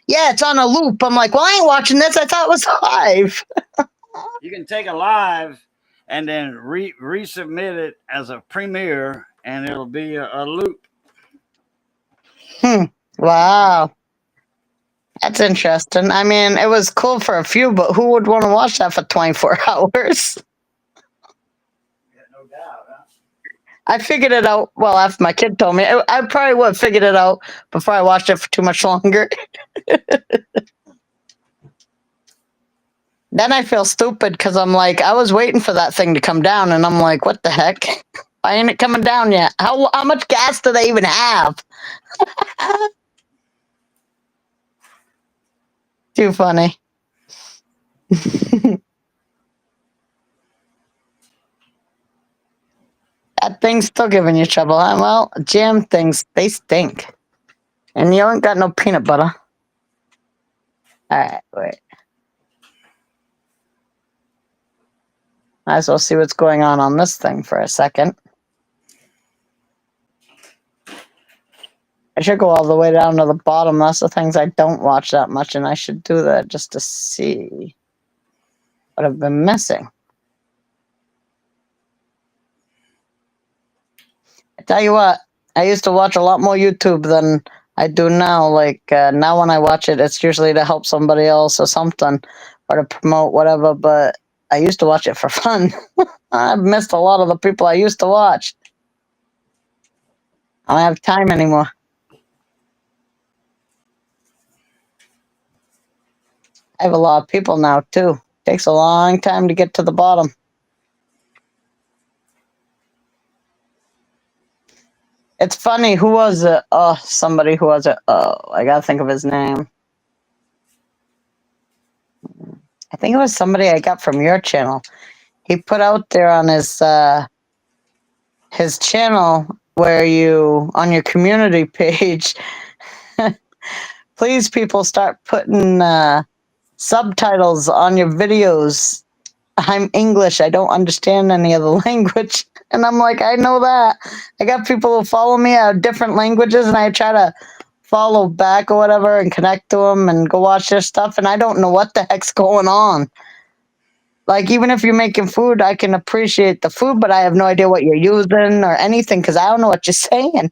Yeah, it's on a loop. I'm like, well, I ain't watching this. I thought it was live. You can take a live and then resubmit it as a premiere, and it'll be a loop. Wow. That's interesting. I mean, it was cool for a few, but who would want to watch that for 24 hours? Yeah, no doubt. Huh? I figured it out. Well, after my kid told me, I probably would have figured it out before I watched it for too much longer. Then I feel stupid because I'm like, I was waiting for that thing to come down, and I'm like, what the heck? Why ain't it coming down yet? How much gas do they even have? Too funny. That thing's still giving you trouble, huh? Well, jam things, they stink. And you ain't got no peanut butter. Alright, wait. Might as well see what's going on this thing for a second. I should go all the way down to the bottom. That's the things I don't watch that much, and I should do that just to see what I've been missing. I tell you what, I used to watch a lot more YouTube than I do now. Like now when I watch it, it's usually to help somebody else or something, or to promote whatever, but I used to watch it for fun. I've missed a lot of the people I used to watch. I don't have time anymore. I have a lot of people now too. Takes a long time to get to the bottom. It's funny, who was it? Oh, somebody who was it? Oh, I gotta think of his name. I think it was somebody I got from your channel. He put out there on his channel where you, on your community page, please people start putting subtitles on your videos. I'm English. I don't understand any of the language. And I'm like, I know that. I got people who follow me out of different languages and I try to follow back or whatever and connect to them and go watch their stuff, and I don't know what the heck's going on. Like, even if you're making food, I can appreciate the food, but I have no idea what you're using or anything because I don't know what you're saying.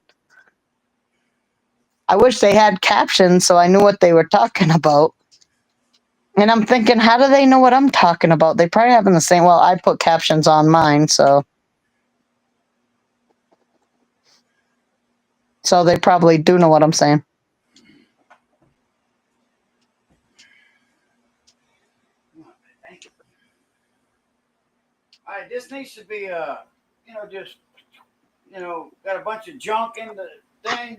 I wish they had captions so I knew what they were talking about. And I'm thinking, how do they know what I'm talking about? They probably having the same. Well, I put captions on mine, so they probably do know what I'm saying. All right, this needs to be just got a bunch of junk in the thing.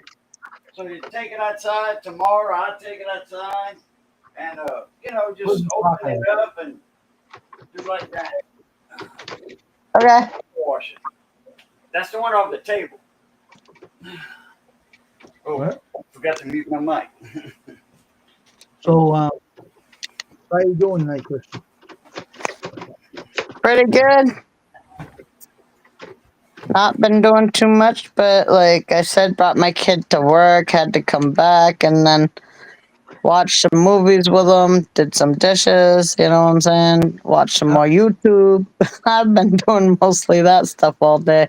So you take it outside tomorrow. I'll take it outside, and just open it up and do like that. Okay. Wash it. That's the one off the table. Oh, What? forgot to mute my mic. So, how you doing tonight, Christian? Pretty good. Not been doing too much, but like I said, brought my kid to work, had to come back, and then watch some movies with him, did some dishes, you know what I'm saying? Watch some more YouTube. I've been doing mostly that stuff all day.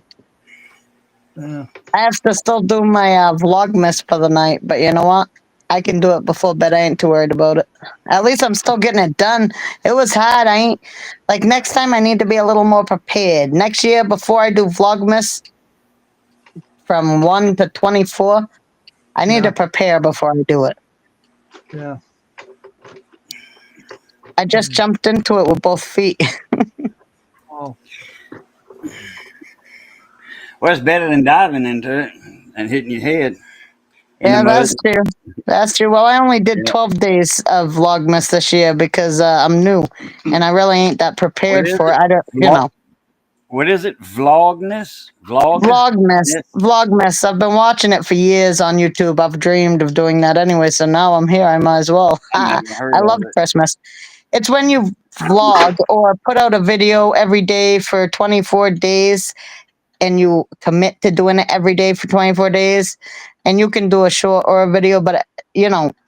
Yeah. I have to still do my Vlogmas for the night, but you know what? I can do it before bed. I ain't too worried about it. At least I'm still getting it done. It was hard. I ain't like next time I need to be a little more prepared. Next year, before I do Vlogmas from 1 to 24, I need Yeah. to prepare before I do it. Yeah. I just jumped into it with both feet. Oh, Well, it's better than diving into it and hitting your head. Yeah, that's true. That's true. Well, I only did 12 days of Vlogmas this year because I'm new and I really ain't that prepared What is for it. it? I don't, What is it? Vlogmas? Vlogmas. I've been watching it for years on YouTube. I've dreamed of doing that anyway, so now I'm here. I might as well. I never heard I of love it. Christmas. It's when you vlog or put out a video every day for 24 days and you commit to doing it every day for 24 days. And you can do a short or a video, but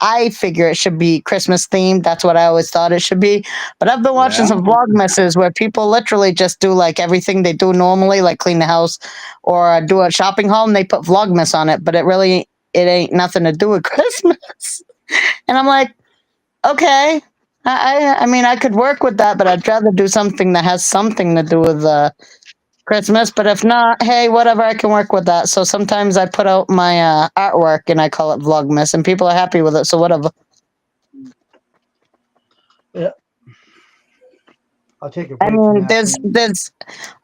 I figure it should be Christmas themed. That's what I always thought it should be. But I've been watching some Vlogmases where people literally just do like everything they do normally, like clean the house or do a shopping haul, and they put Vlogmas on it. But it ain't nothing to do with Christmas. And I'm like, okay, I mean, I could work with that, but I'd rather do something that has something to do with Christmas. But if not, hey, whatever, I can work with that. So sometimes I put out my artwork and I call it Vlogmas, and people are happy with it. So whatever. I'll take a I break from mean, that. there's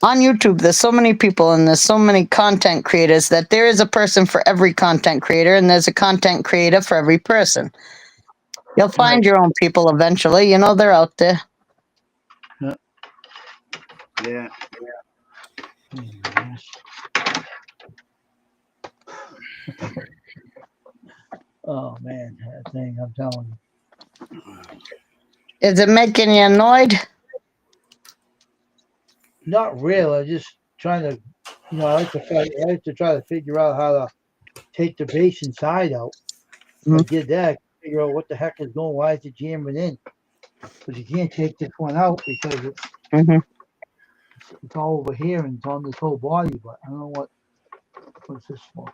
on YouTube. There's so many people and there's so many content creators that there is a person for every content creator, and there's a content creator for every person. You'll find your own people eventually. You know, they're out there. Yeah. Oh man, that thing, I'm telling you. Is it making you annoyed? Not really. I'm just trying to, I like to try to figure out how to take the base inside out. I did that. Figure out what the heck is going. Why is it jamming in? But you can't take this one out because it's all over here and it's on this whole body. But I don't know what's this for.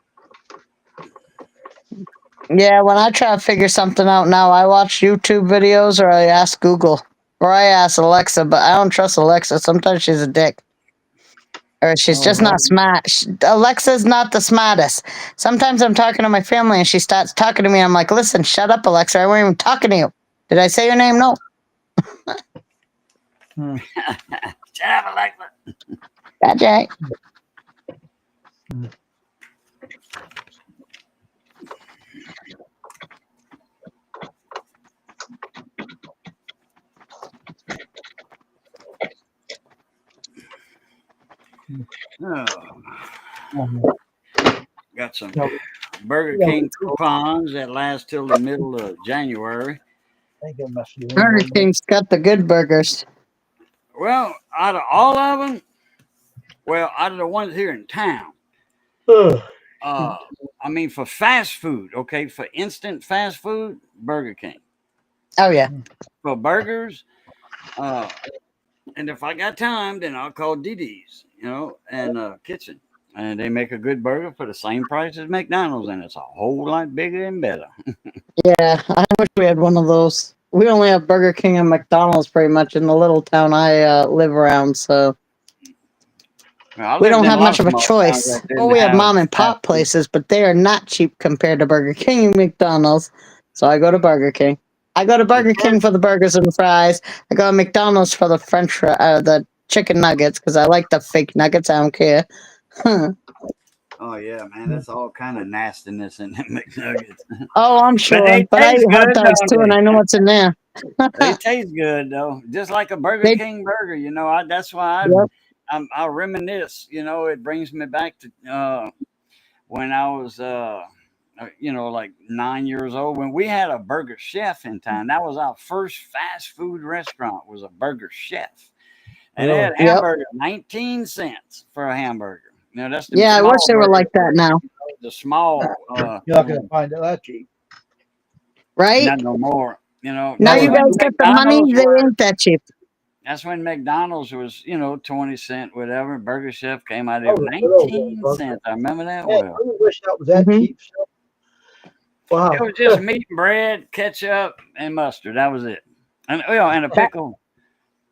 Yeah, when I try to figure something out now, I watch YouTube videos or I ask Google or I ask Alexa, but I don't trust Alexa. Sometimes she's a dick. Or she's just not smart. Alexa's not the smartest. Sometimes I'm talking to my family and she starts talking to me. And I'm like, listen, shut up, Alexa. I wasn't even talking to you. Did I say your name? No. Shut up, Alexa. Gotcha. Got some Burger King coupons that last till the middle of January. Burger King's got the good burgers. Well, out of all of them, out of the ones here in town, I I mean, for fast food, okay, for instant fast food, Burger King. Oh yeah. For burgers, and if I got time, then I'll call Didi's, and kitchen. And they make a good burger for the same price as McDonald's, and it's a whole lot bigger and better. Yeah, I wish we had one of those. We only have Burger King and McDonald's pretty much in the little town I live around, so I we lived don't in have lot much of a small towns choice. that Well, didn't we have have mom and fast pop food. places, but they are not cheap compared to Burger King and McDonald's. So I go to Burger King. I go to The Burger King first, for the burgers and fries. I go to McDonald's for the the chicken nuggets because I like the fake nuggets. I don't care. oh yeah, man, that's all kind of nastiness in them McNuggets, Oh, I'm but sure. they But I eat taste hot good, dogs don't too, and they? I know what's in there. They taste good though, just like a Burger They, King burger. That's why yep. I reminisce. It brings me back to when I was like 9 years old when we had a Burger Chef in town. That was our first fast food restaurant. Was a Burger Chef, and they Really? had Yep. hamburger 19 cents for a hamburger. That's the Yeah, I wish small they were burgers. like that now. The small, You're not gonna find it that cheap. Right? not no more. Now That's you No, when guys got the money, McDonald's they were. ain't that cheap. That's when McDonald's was, 20 cent, whatever. Burger Chef came out that of was good old days, 19 wasn't cents. I remember that it? Man, I well. really wish that was that Hmm. cheap. Wow. It was just meat, bread, ketchup, and mustard. That was it. And and a pickle.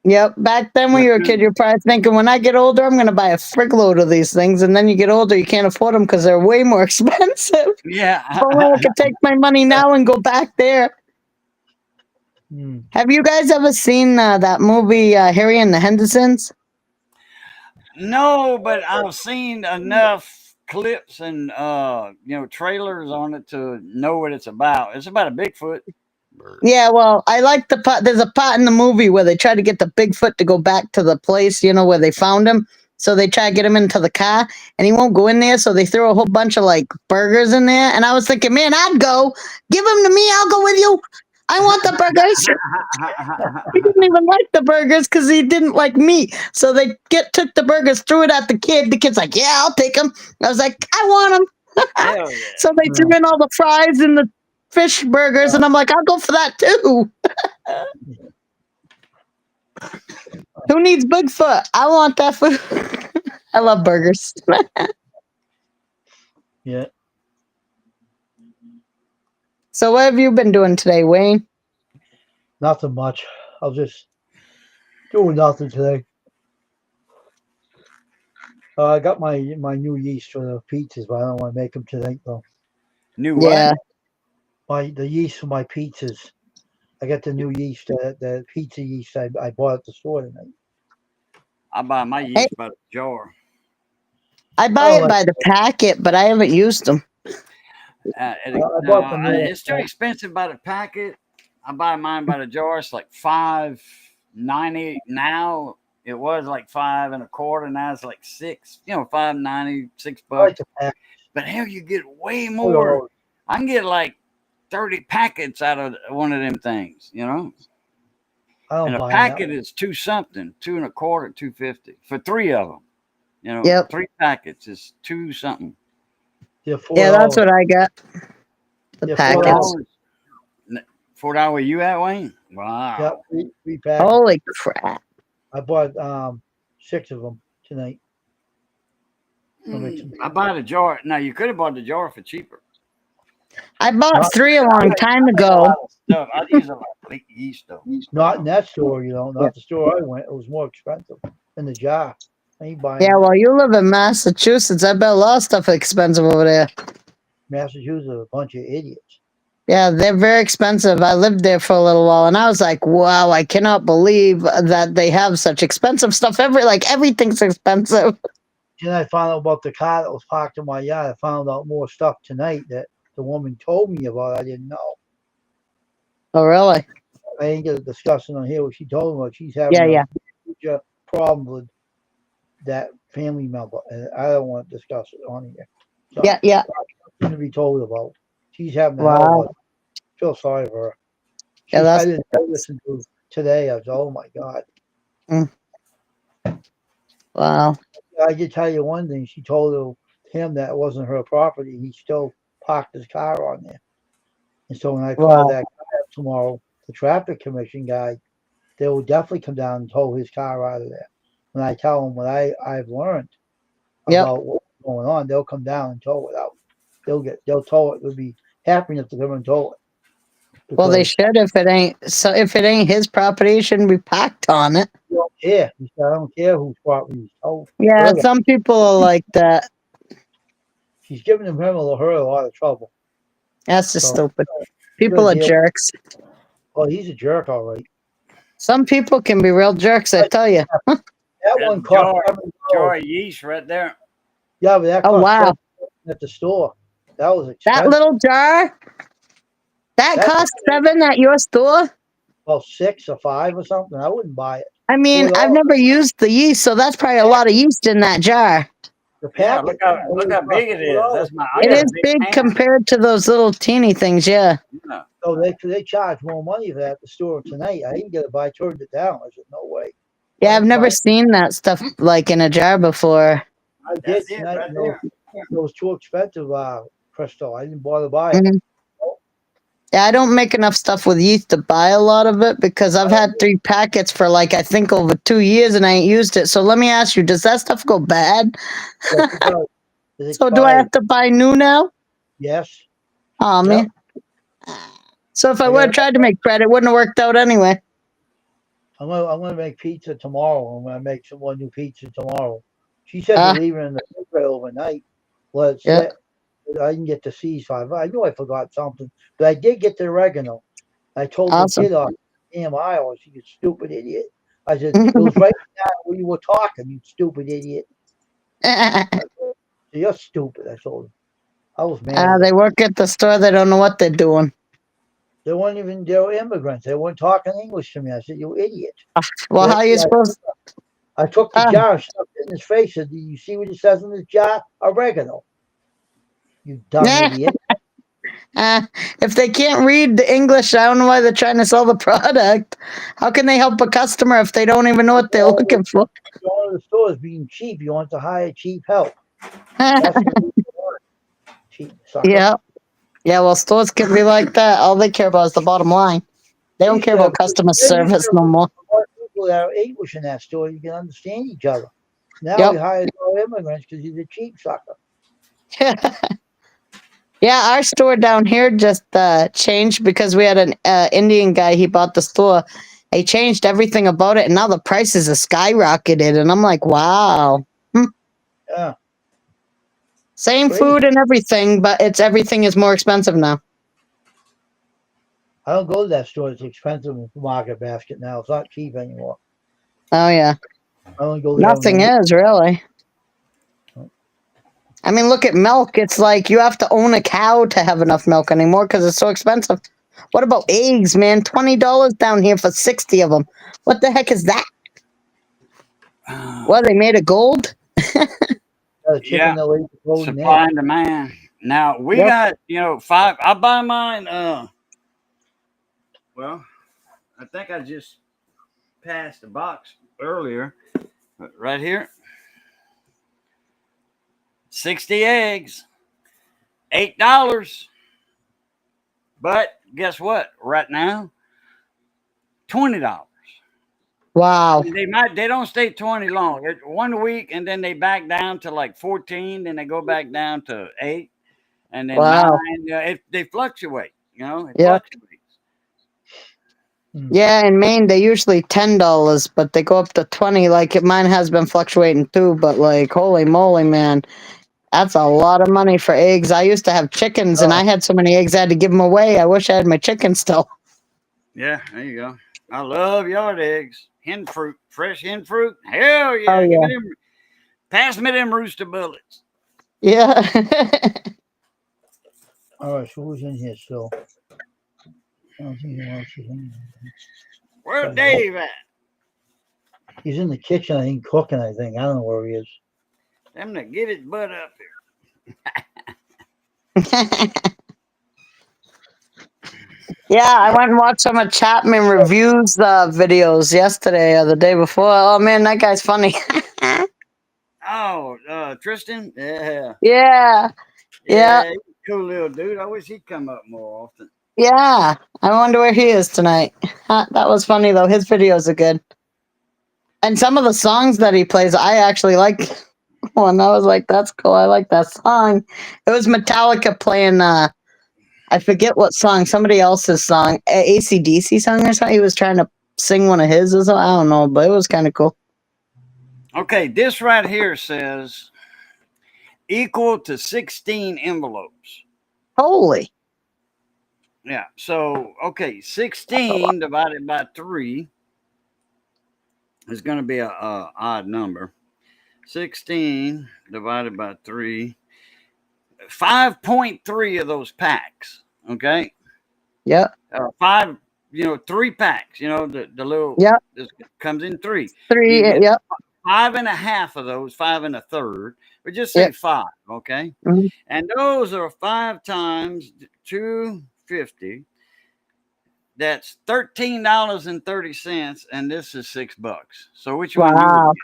Yep. Back then when you were a kid, you're probably thinking, when I get older, I'm going to buy a frig load of these things. And then you get older, you can't afford them because they're way more expensive. Yeah. If only I could take my money now and go back there. Mm. Have you guys ever seen that movie, Harry and the Hendersons? No, but I've seen enough clips and trailers on it to know what it's about. It's about a Bigfoot. Yeah, well, I like the part. There's a part in the movie where they try to get the Bigfoot to go back to the place, where they found him. So they try to get him into the car, and he won't go in there. So they throw a whole bunch of like burgers in there. And I was thinking, man, I'd go. Give them to me. I'll go with you. I want the burgers. He didn't even like the burgers because he didn't like meat. So they took the burgers, threw it at the kid. The kid's like, yeah, I'll take them. I was like, I want them. Hell yeah. So they threw in all the fries and the fish burgers, and I'm like, I'll go for that too. Who needs Bigfoot? I want that food. I love burgers. Yeah. So what have you been doing today, Wayne? Nothing much. I was just doing nothing today. I got my new yeast for the pizzas, but I don't want to make them tonight though. New what? Yeah. The yeast for my pizzas. I got the new yeast, the pizza yeast I bought at the store tonight. I buy my yeast by the jar. I buy Oh, it by the packet, but I haven't used them. I bought the new It's too expensive by the packet. I buy mine by the jar. It's like $5.90 now. It was like $5 1/4. Now it's like $6. $5.90, $6. I like the pack. But hell, you get way more. I can get like 30 packets out of one of them things. I don't And a buy packet that. is $2 something, $2 1/4, $2.50 for 3 of them. Yep. 3 packets is $2 something. They're $4. Yeah, that's what I got. The Yeah, packets. $4 you at, Wayne? Wow. Yeah, three packets. Holy crap. I bought 6 of them tonight. I bought a jar. Now you could have bought the jar for cheaper. I bought 3 a long time ago. Stuff. I use a lot of yeast though. Not in that store, not the store I went. It was more expensive in the jar. I ain't buying Yeah, well, you live in Massachusetts. I bet a lot of stuff is expensive over there. Massachusetts are a bunch of idiots. Yeah, they're very expensive. I lived there for a little while, and I was like, wow, I cannot believe that they have such expensive stuff. Everything's expensive. Then I found out about the car that was parked in my yard. I found out more stuff tonight that the woman told me about. I didn't know. Oh, really? I ain't gonna discuss it on here what she told me. She's having Yeah. a huge problem with that family member, and I don't want to discuss it on here. So, Yeah. Nothing to be told about. She's having a Wow. hell of a feel sorry for her. Yeah, I didn't listen to today. I was, oh my God. Wow. I can tell you one thing. She told him that it wasn't her property. He still parked his car on there. And so when I Wow. call that guy up tomorrow, the traffic commission guy, they will definitely come down and tow his car out of there. When I tell them what I've learned Yep. about what's going on, they'll come down and tow it out. They'll tow it. It'll be happy enough to come and tow it. Well, they Because should if it ain't. So if it ain't his property, it shouldn't be packed on it. they don't care. He said, I don't care whose property is towed. Yeah, Further, some people are like that. she's giving her a lot of trouble. That's just So, stupid. People are deal. jerks. Well, he's a jerk, all right. Some people can be real jerks, I tell you. That That's one cost Joy. $7. Joy yeast right there. Yeah, but that Oh, cost wow. $7 at the store. That was That expensive. little jar, that That's- cost $7 at your store? Well, 6 or 5 or something. I wouldn't buy it. I mean, $4. I've never used the yeast, so that's probably a lot of yeast in that jar. The Yeah, packet. look how big it is. That's my. I It got a is big can. compared to those little teeny things, yeah. Yeah. So they charge more money for that at the store tonight. I didn't get it, but I turned it down. I said, no way. Yeah, I've never Right. seen that stuff like in a jar before. I did That's it tonight. right and there. It was too expensive, Crystal. I didn't bother buying it. Mhm. Yeah, I don't make enough stuff with yeast to buy a lot of it because I've had 3 packets for like I think over 2 years and I ain't used it. So let me ask you, does that stuff go bad? Yes, it does. It's So do I expired. have to buy new now? Yes. Oh man. So if I I would have got- tried to make bread, it wouldn't have worked out anyway. I'm gonna make pizza tomorrow. I'm gonna make some more new pizza tomorrow. She said Ah. to leave it in the refrigerator overnight. Let it Yeah. sit. I didn't get to see, so I knew I forgot something, but I did get the oregano. I told Awesome. the kid off the damn aisle, she you stupid idiot. I said, it was right now when you were talking, you stupid idiot. You're stupid, I told him. I was mad. They work at the store. They don't know what they're doing. They weren't even, they were immigrants. They weren't talking English to me. I said, you idiot. Well, Yeah, how you yeah. supposed? I took the Ah. jar and stuffed it in his face. Said, do you see what it says in this jar? Oregano. You dumb Nah. idiot. If they can't read the English, I don't know why they're trying to sell the product. How can they help a customer if they don't even know what they're looking for? Going to the stores being cheap. You want to hire cheap help. That's what you want. Cheap sucker. Yeah. Yeah, well, stores can be like that. All they care about is the bottom line. They don't care about customer service no more. More people that are English in that store, you can understand each other. Now Yep. we hire no immigrants because he's a cheap sucker. Yeah, our store down here just changed because we had an Indian guy. He bought the store. He changed everything about it, and now the prices are skyrocketed. And I'm like, wow. Yeah. Same Crazy. food and everything, but everything is more expensive now. I don't go to that store. It's expensive in Market Basket now. It's not cheap anymore. Oh yeah, I only go there. nothing when is really. I mean, look at milk. It's like you have to own a cow to have enough milk anymore because it's so expensive. What about eggs, man? $20 down here for 60 of them. What the heck is that? What, they made of gold? the chicken Yeah. that lays the golden Supply egg. and demand. Now we Yep. got 5. I buy mine. Well, I think I just passed the box earlier. Right here. 60 eggs, $8. But guess what? Right now, $20. Wow. They don't stay 20 long. 1 week and then they back down to like 14, then they go back down to 8, and then Wow. 9. They fluctuate, It Yeah. fluctuates. Yeah, in Maine they usually $10, but they go up to 20. Like mine has been fluctuating too, but like holy moly, man, that's a lot of money for eggs. I used to have chickens, and I had so many eggs I had to give them away. I wish I had my chickens still. Yeah, there you go. I love yard eggs, hen fruit, fresh hen fruit. Hell yeah! Oh, Give yeah. me them. Pass me them rooster bullets. Yeah. All right, so who's in here still? I don't think anyone else is in here. Where's Dave at? He's in the kitchen, I think, cooking, I think. I don't know where he is. Them to get his butt up here. Yeah, I went and watched some of Chapman reviews videos yesterday or the day before. Oh man, that guy's funny. Oh, Tristan? Yeah. Yeah. Yeah. cool little dude. I wish he'd come up more often. Yeah, I wonder where he is tonight. That was funny though. His videos are good, and some of the songs that he plays, I actually like. One, I was like, "That's cool. I like that song." It was Metallica playing. I forget what song. Somebody else's song, AC/DC song or something. He was trying to sing one of his or something. I don't know, but it was kind of cool. Okay, this right here says equal to 16 envelopes. Holy. Yeah. So, okay, 16 divided by 3 is going to be a odd number. 16 divided by 3, 5.3 of those packs. Okay. Yep. 5, 3 packs, the little, Yep. this comes in 3. 3. You get Yep. 5.5 of those, 5 1/3. But just say Yep. 5, okay? Mhm. And those are 5 times 250. That's $13.30, and this is $6. So which one you would Wow. get?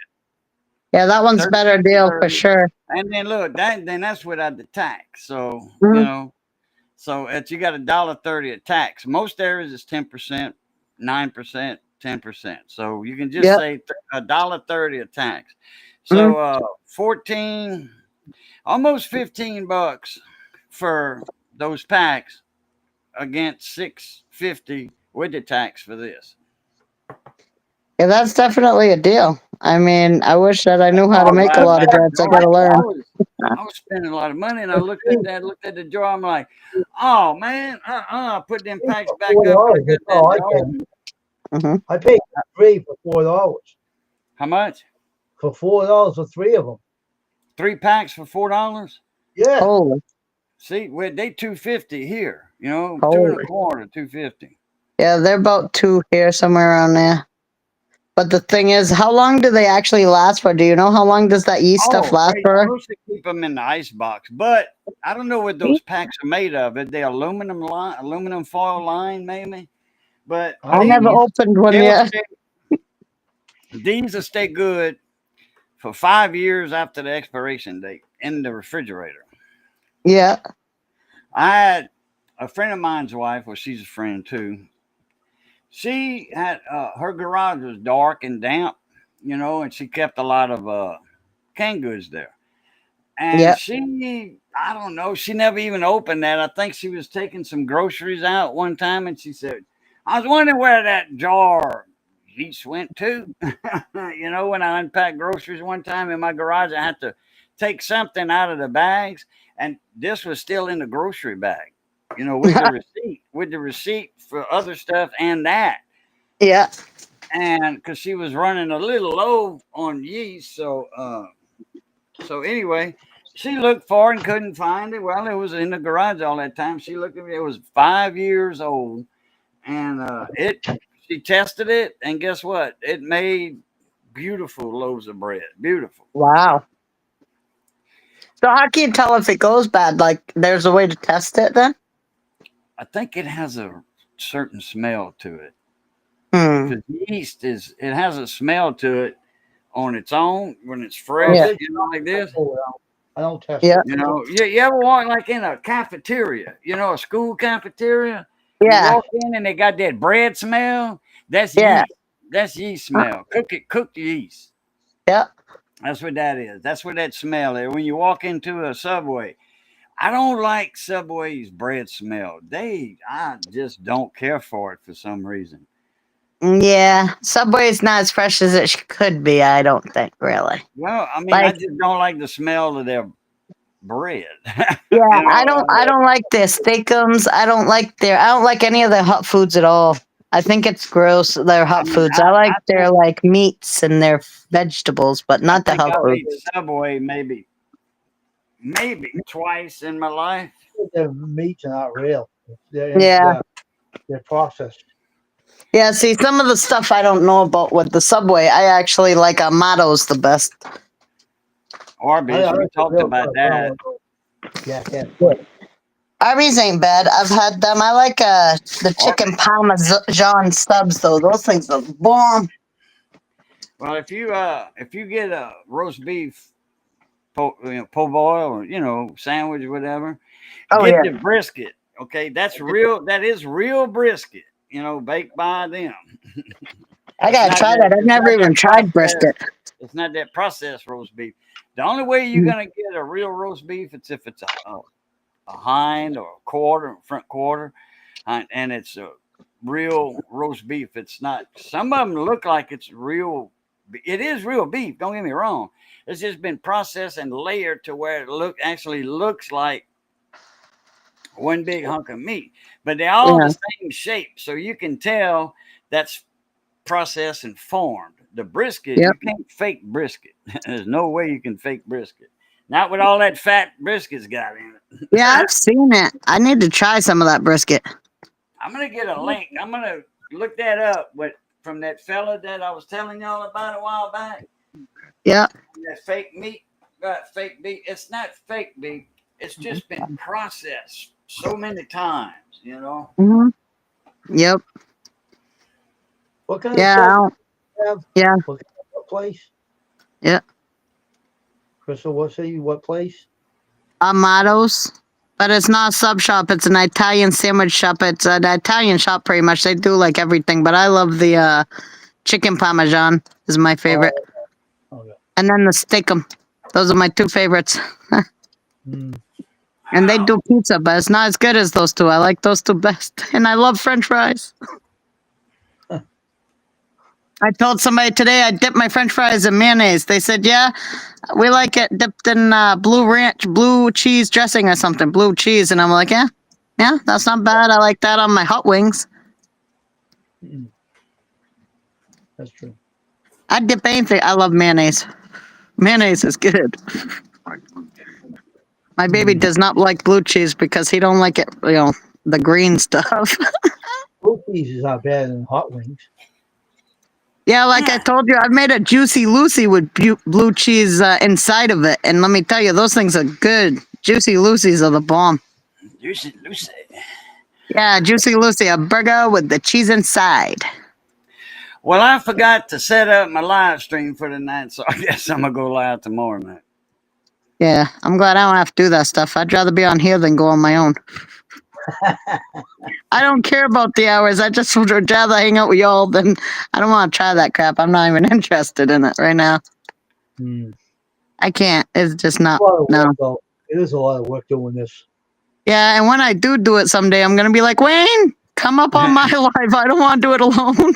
Yeah, that one's a better deal for 13.30. sure. And then look, that's without the tax. So Mhm. so you got $1.30 of tax. Most areas is 10%, 9%, 10%. So you can just Yep. say $1.30 of tax. Mhm. So 14, almost $15 for those packs against $6.50 with the tax for this. Yeah, that's definitely a deal. I mean, I wish that I knew how to Oh, make a right lot of back breads. I door. gotta learn. I was spending a lot of money, and I looked at the jar. I'm like, oh man, I put them packs back up. $4. And I got That's all I that jar. paid. Hmm. I paid 3 for $4. How much? For $4 for 3 of them. 3 packs for $4. Yeah. Holy, See, they $2.50 here. 2 holy. 1/4, $2.50. Yeah, they're about 2 here, somewhere around there. But the thing is, how long do they actually last for? Do you know how long does that yeast stuff Oh, last they for? supposed to keep them in the ice box, but I don't know what those packs are made of. Are they aluminum foil line, maybe? But I never opened one they'll yet. these will stay good for 5 years after the expiration date in the refrigerator. Yeah. I had a friend of mine's wife, well, she's a friend too. She had her garage was dark and damp, and she kept a lot of canned goods there. And Yep. I don't know, she never even opened that. I think she was taking some groceries out one time, and she said, I was wondering where that jar yeast went to. When I unpacked groceries one time in my garage, I had to take something out of the bags, and this was still in the grocery bag, with the receipt for other stuff and that. Yeah. And because she was running a little low on yeast, so anyway, she looked for it and couldn't find it. Well, it was in the garage all that time. She looked at it; it was 5 years old, and she tested it, and guess what? It made beautiful loaves of bread. Beautiful. Wow. So how can you tell if it goes bad? Like, there's a way to test it then? I think it has a certain smell to it. Hmm. Because yeast it has a smell to it on its own when it's Oh, fresh, Yeah. like this. I don't test Yeah. it. You ever walk like in a cafeteria, a school cafeteria? You Yeah. walk in and they got that bread smell. That's Yeah. yeast. That's yeast smell. Cooked yeast. Yeah. That's what that is. That's what that smell is. When you walk into a Subway, I don't like Subway's bread smell. I just don't care for it for some reason. Yeah. Subway's not as fresh as it could be, I don't think, really. Well, I mean, I Like, just don't like the smell of their bread. yeah, I don't like their steakums. I don't like any of their hot foods at all. I think it's gross, their I hot mean, foods. I like I their think like meats and their vegetables, but I not the think hot I've food. eaten Subway maybe twice in my life. Their meats are not real. They're, Yeah. they're processed. Yeah, see, some of the stuff I don't know about with the Subway. I actually like Amato's the best. Arby's, I we like the talked real about stuff. I that. don't want- Yeah, yeah. Arby's ain't bad. I've had them. I like the chicken parmesan subs though. Those things are bomb. Well, if you get a roast beef po boil or sandwich or whatever, Oh, Get yeah. the brisket. Okay, that's real. That is real brisket. You know, baked by them. I It's gotta not try that. I've it's never not even that tried processed. brisket. It's not that processed roast beef. The only way you're Mm. gonna get a real roast beef is if it's a hind or a quarter, front quarter, and it's a real roast beef. It's not. Some of them look like it's real. It is real beef. Don't get me wrong. It's just been processed and layered to where it actually looks like one big hunk of meat, but they're all Yeah. the same shape, so you can tell that's processed and formed. The brisket, Yep. you can't fake brisket. There's no way you can fake brisket. Not with all that fat brisket's got in it. Yeah, I've seen it. I need to try some of that brisket. I'm gonna get a link. I'm gonna look that up. What from that fella that I was telling y'all about a while back? Yeah. That fake meat, fake beef. It's not fake beef. It's just been processed so many times. You know. Hmm. Yep. What kind of Yeah. shop do you have? Yeah. What place? Yeah. Crystal, what place? Amados. But it's not a sub shop. It's an Italian sandwich shop. It's an Italian shop pretty much. They do like everything. But I love the chicken parmesan is my favorite. Oh, yeah. And then the steakum. Those are my two favorites. Mm. And they do pizza, but it's not as good as those two. I like those two best. And I love French fries. I told somebody today I dip my French fries in mayonnaise. They said, "Yeah, we like it dipped in blue cheese dressing or something, blue cheese." And I'm like, "Yeah, yeah, that's not bad. I like that on my hot wings. Mm. That's true. I dip anything. I love mayonnaise. Mayonnaise is good. My baby Mm. does not like blue cheese because he don't like it. The green stuff." Blue cheese is not bad in hot wings. Yeah, like I told you, I've made a Juicy Lucy with blue cheese inside of it. And let me tell you, those things are good. Juicy Lucy's are the bomb. Lucy. Yeah, Juicy Lucy, a burger with the cheese inside. Well, I forgot to set up my live stream for tonight, so I guess I'm gonna go live tomorrow night. Yeah, I'm glad I don't have to do that stuff. I'd rather be on here than go on my own. I don't care about the hours. I just would rather hang out with y'all than I don't want to try that crap. I'm not even interested in it right now. Mm. I can't. It's just not. A lot of No. work, though. It is a lot of work doing this. Yeah, and when I do it someday, I'm gonna be like, Wayne, come up on my live. I don't want to do it alone.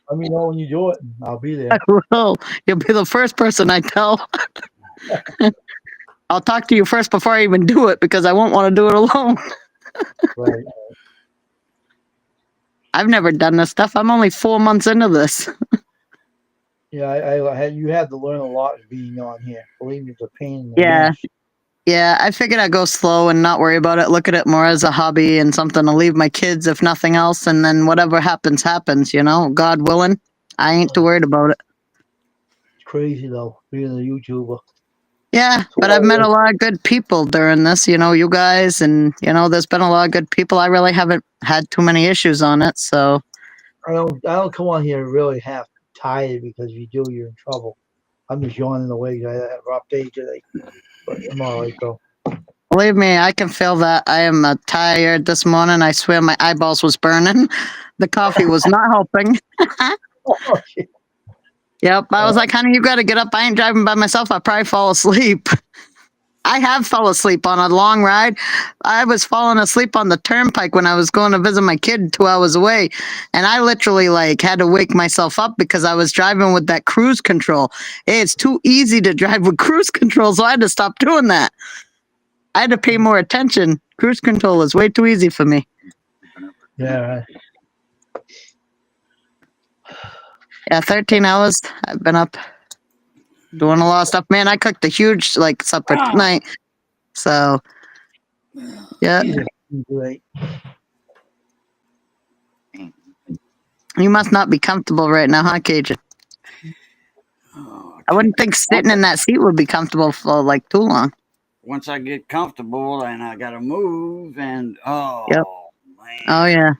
Let me know when you do it. And I'll be there. I will. You'll be the first person I tell. I'll talk to you first before I even do it because I won't want to do it alone. Right. I've never done this stuff. I'm only 4 months into this. Yeah, I had you had to learn a lot being on here. Believe me, it's a pain in the Yeah. ass. Yeah, I figured I'd go slow and not worry about it. Look at it more as a hobby and something to leave my kids, if nothing else. And then whatever happens, happens, God willing. I ain't too worried about it. It's crazy though, being a YouTuber. Yeah, but I've met a lot of good people during this, you guys, and, there's been a lot of good people. I really haven't had too many issues on it, so. I don't come on here really half tired because if you do, you're in trouble. I'm just yawning away. I had a rough day today, but I'm all right though. Believe me, I can feel that. I am tired this morning. I swear my eyeballs was burning. The coffee was not helping. Oh, shit. Yep. I was like, honey, you got to get up. I ain't driving by myself. I probably fall asleep. I have fell asleep on a long ride. I was falling asleep on the turnpike when I was going to visit my kid 2 hours away. And I literally had to wake myself up because I was driving with that cruise control. It's too easy to drive with cruise control. So I had to stop doing that. I had to pay more attention. Cruise control is way too easy for me. Yeah, right. Yeah, 13 hours. I've been up doing a lot of stuff. Man, I cooked a huge supper tonight. So, yeah. Jesus, great. You must not be comfortable right now, huh, Cajun? Oh, I wouldn't think sitting in that seat would be comfortable for too long. once I get comfortable and I gotta move and Yep. man. Oh yeah.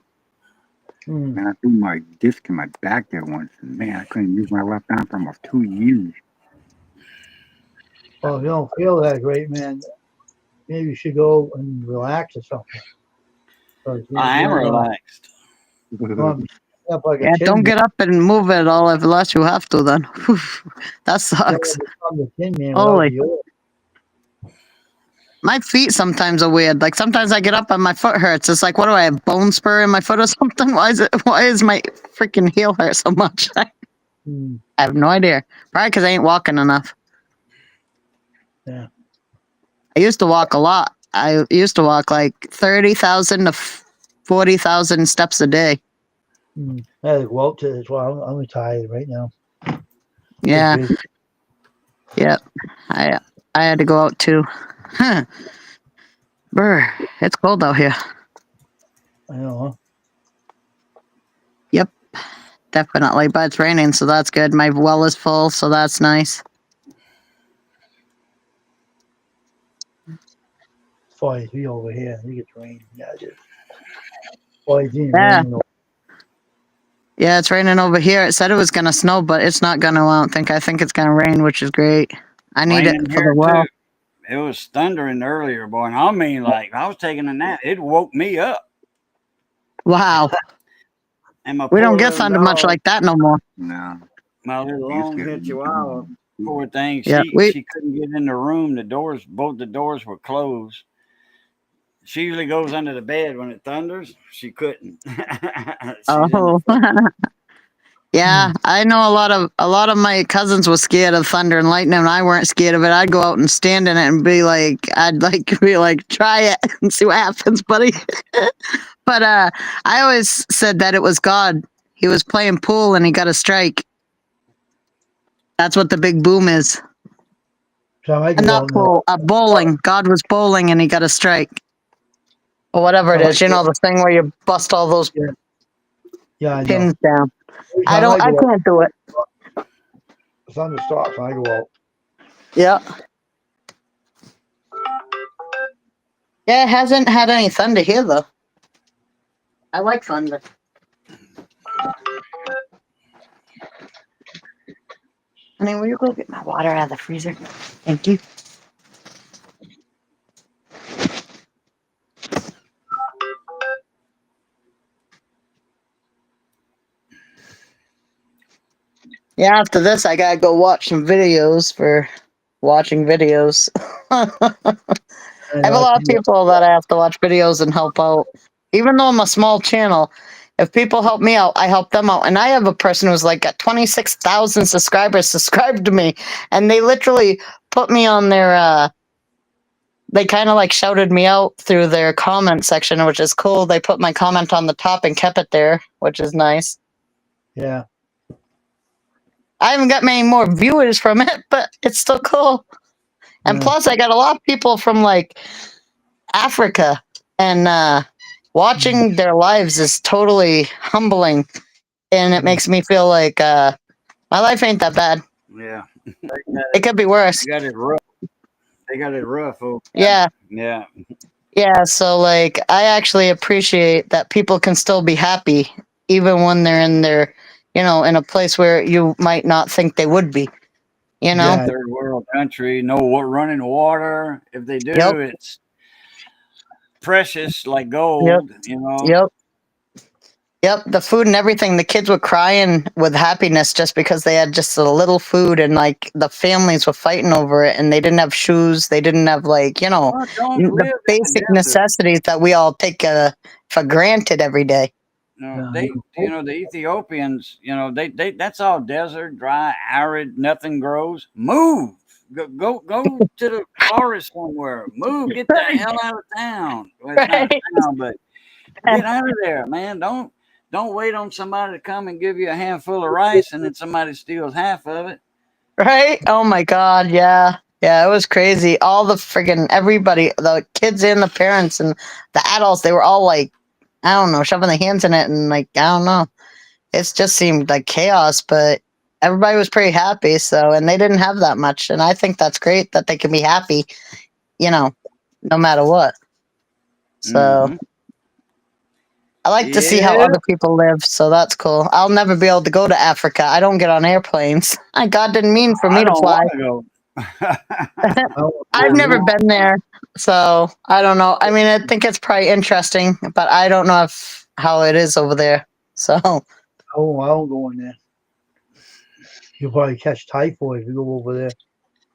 Man, I threw my disc in my back there once, and man, I couldn't use my left arm for almost 2 years. Oh, you don't feel that great, man. maybe you should go and relax or something. 'Cause I am you're, relaxed. up like Yeah, a tin don't man. get up and move at all unless you have to. Then that You're gonna sucks. become the tin man without Holy, the oil. my feet sometimes are weird. Like sometimes I get up and my foot hurts. It's like, what do I have? Bone spur in my foot or something? Why is it? Why is my freaking heel hurt so much? I Hmm. have no idea. Probably because I ain't walking enough. Yeah. I used to walk a lot. I used to walk like 30,000 to 40,000 steps a day. I had to go out to this. Well, I'm retired right now. Get Yeah, busy. yeah. I had to go out too. Huh. Brr, it's cold out here. I know. Yep, definitely. But it's raining, so that's good. My well is full, so that's nice. 43 over here. I think it's raining. Yeah, it is. 43 Yeah. raining. Yeah, it's raining over here. It said it was gonna snow, but it's not gonna. I don't think. I think it's gonna rain, which is great. I need Raining it for the here well. too. It was thundering earlier, boy. And I mean, like I was taking a nap. It woke me up. Wow, And my we don't poor get little thunder much dog, like that no more. No. my little Used long to haired get chihuahua, poor thing. Yeah, She couldn't get in the room. Both the doors were closed. She usually goes under the bed when it thunders. She couldn't. She's in the Oh, yeah. I know a lot of my cousins were scared of thunder and lightning, and I weren't scared of it. I'd go out and stand in it and be like, try it and see what happens, buddy. But I always said that it was God. He was playing pool and he got a strike. That's what the big boom is. So I go Not out now. pool, bowling. God was bowling and he got a strike. Or whatever it So is. You know, the thing where you bust all those Yeah, I know. pins down. Every I time don't, I go out, can't do it. the thunder stops and I go out. Yeah. Yeah, it hasn't had any thunder here though. I like thunder. Honey, will you go get my water out of the freezer? Thank you. Yeah, after this, I gotta go watch some videos for watching videos. I have a lot of people that I have to watch videos and help out. Even though I'm a small channel, if people help me out, I help them out. And I have a person who's like got 26,000 subscribers subscribed to me, and they literally put me on their. They kind of like shouted me out through their comment section, which is cool. They put my comment on the top and kept it there, which is nice. Yeah. I haven't got many more viewers from it, but it's still cool. And Yeah. plus, I got a lot of people from like Africa, and watching their lives is totally humbling, and it makes me feel like my life ain't that bad. Yeah. It could be worse. You got it rough. They got it rough. Oh, Yeah, yeah. yeah. So like, I actually appreciate that people can still be happy even when they're in their, in a place where you might not think they would be. You know. Yeah. Third world country, no running water. If they do, Yep. it's precious like gold. Yep. You know. Yep. Yep, the food and everything. The kids were crying with happiness just because they had just a little food, and like the families were fighting over it, and they didn't have shoes. They didn't have Well, don't the live in the basic desert. necessities that we all take for granted every day. No, the Ethiopians, they that's all desert, dry, arid, nothing grows. Move. Go to the forest somewhere. Move. Get the hell out of town. Well, it's not a town, but get out of there, man. Don't wait on somebody to come and give you a handful of rice and then somebody steals half of it. Right? Oh my God, yeah. Yeah, it was crazy. All the friggin' everybody, the kids and the parents and the adults, they were all like, I don't know, shoving their hands in it, and like, I don't know. It just seemed like chaos, but everybody was pretty happy. So, and they didn't have that much. And I think that's great that they can be happy, no matter what. So Mhm. I like to see how Yeah. other people live. So that's cool. I'll never be able to go to Africa. I don't get on airplanes. God didn't mean for me I to don't fly. want to go. I've never been there. So I don't know. I mean, I think it's probably interesting, but I don't know how it is over there. So Oh, I don't go in there. You'll probably catch typhoid if you go over there.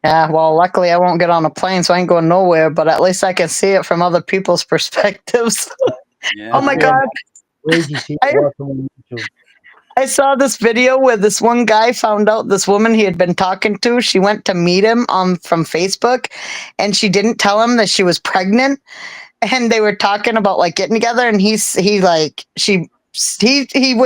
yeah, well, luckily I won't get on a plane, so I ain't going nowhere. But at least I can see it from other people's perspectives. Yeah. Oh my God. Crazy people I- watching on YouTube. I saw this video where this one guy found out this woman he had been talking to. She went to meet him from Facebook, and she didn't tell him that she was pregnant. And they were talking about like getting together, and he was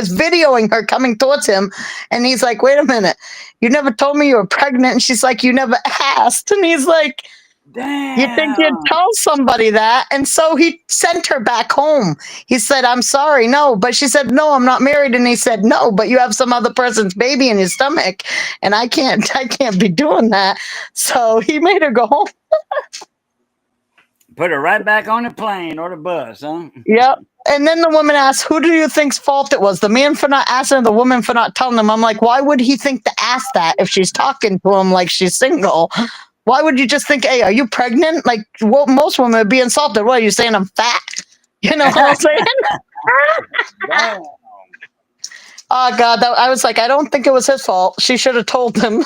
videoing her coming towards him, and he's like, "Wait a minute, you never told me you were pregnant." And she's like, "You never asked." And he's like, Damn. "You think you'd tell somebody that?" And so he sent her back home. He said, "I'm sorry, no." But she said, "No, I'm not married." And he said, "No, but you have some other person's baby in your stomach, and I can't be doing that." So he made her go home. Put her right back on the plane or the bus, huh? Yep. And then the woman asked, "Who do you think's fault it was? The man for not asking, or the woman for not telling him?" I'm like, why would he think to ask that if she's talking to him like she's single? Why would you just think, "Hey, are you pregnant?" Like, well, most women would be insulted. What are you saying? I'm fat? You know what I'm saying? Damn. Oh God, I was like, I don't think it was his fault. She should have told him.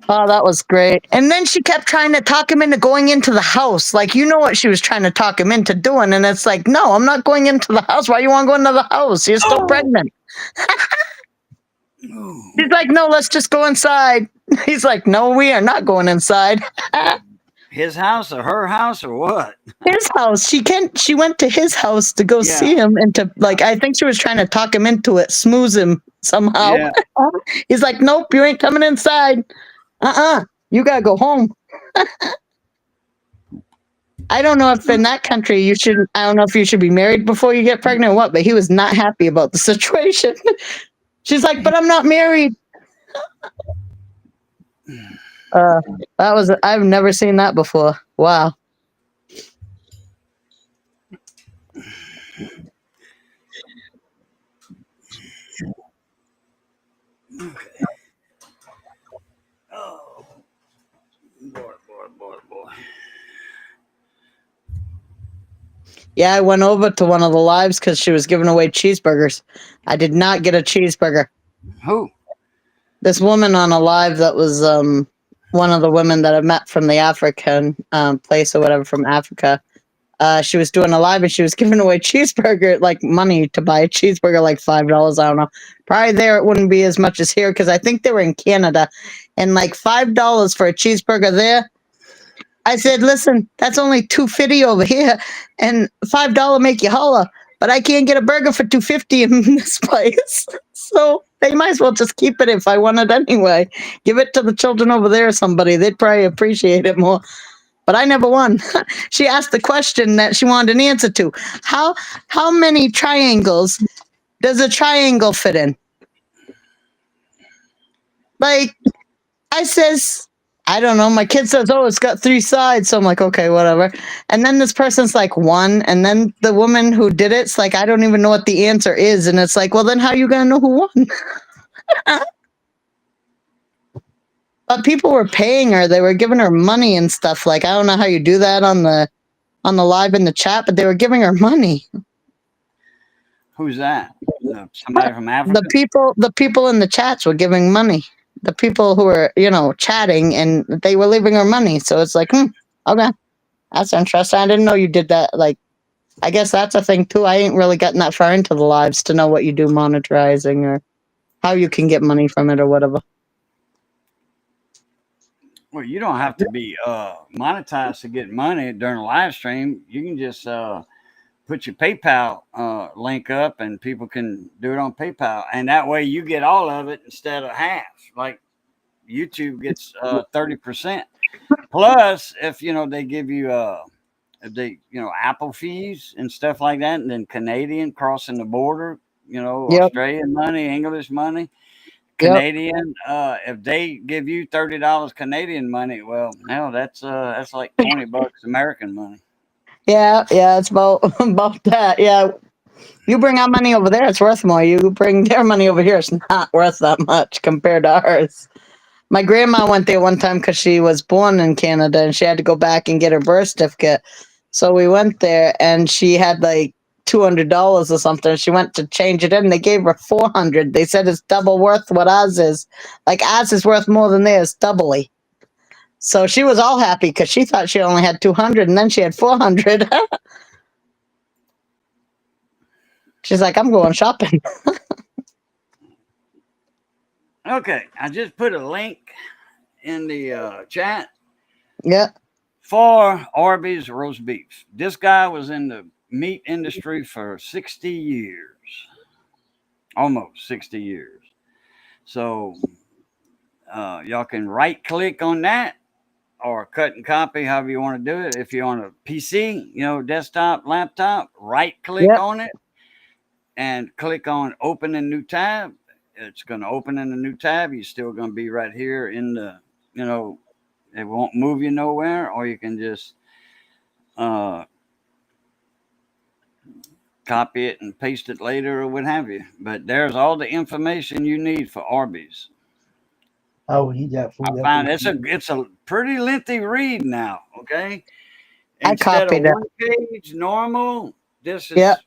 Oh, that was great. And then she kept trying to talk him into going into the house. Like, you know what she was trying to talk him into doing. And it's like, no, I'm not going into the house. Why you want to go into the house? You're still pregnant. She's like, no, let's just go inside. He's like, no, we are not going inside. His house or her house or what? His house. She went to his house to go Yeah. see him and to like, I think she was trying to talk him into it, smooth him somehow. Yeah. He's like, nope, you ain't coming inside. You gotta go home. I don't know if in that country I don't know if you should be married before you get pregnant or what, but he was not happy about the situation. She's like, but I'm not married. I've never seen that before. Wow. Oh, boy. Yeah, I went over to one of the lives because she was giving away cheeseburgers. I did not get a cheeseburger. Who? This woman on a live that was one of the women that I met from the African place or whatever from Africa. She was doing a live and she was giving away cheeseburger, like money to buy a cheeseburger, like $5. I don't know. Probably there it wouldn't be as much as here because I think they were in Canada. And like $5 for a cheeseburger there. I said, listen, that's only $2.50 over here, and $5 make you holler. But I can't get a burger for $2.50 in this place. So they might as well just keep it if I want it anyway. Give it to the children over there or somebody. They'd probably appreciate it more. But I never won. She asked the question that she wanted an answer to. How many triangles does a triangle fit in? Like, I says, I don't know. My kid says, oh, it's got 3 sides. So I'm like, okay, whatever. And then this person's like 1. And then the woman who did it's like, I don't even know what the answer is. And it's like, well, then how are you going to know who won? But people were paying her. They were giving her money and stuff. Like, I don't know how you do that on the live in the chat, but they were giving her money. Who's that? Somebody from Africa? The people in the chats were giving money. The people who were, chatting, and they were leaving her money. So it's like, okay, that's interesting. I didn't know you did that. Like, I guess that's a thing too. I ain't really gotten that far into the lives to know what you do monetizing or how you can get money from it or whatever. Well, you don't have to be monetized to get money during a live stream. You can just put your PayPal link up and people can do it on PayPal. And that way you get all of it instead of half. Like YouTube gets 30%. Plus, if, they give you, Apple fees and stuff like that, and then Canadian crossing the border, Australian money, English money. Canadian, if they give you $30 Canadian money, well, hell, that's like $20 American money. Yeah, it's about that. Yeah, you bring our money over there, it's worth more. You bring their money over here, it's not worth that much compared to ours. My grandma went there one time because she was born in Canada and she had to go back and get her birth certificate. So we went there and she had like $200 or something. She went to change it in. They gave her 400. They said it's double worth what ours is. Like ours is worth more than theirs, doubly. So she was all happy because she thought she only had 200 and then she had 400. She's like, I'm going shopping. Okay, I just put a link in the chat Yeah. for Arby's roast beef. This guy was in the meat industry for 60 years, almost 60 years. So y'all can right click on that or cut and copy, however you want to do it. If you're on a PC, you know, desktop, laptop, right click Yep. on it and click on open a new tab. It's going to open in a new tab. You're still going to be right here in the, you know, it won't move you nowhere, or you can just copy it and paste it later or what have you. But there's all the information you need for Arby's. I would eat that food. I find it's a pretty lengthy read now. Okay, I instead of copied it. one page normal, this is Yep.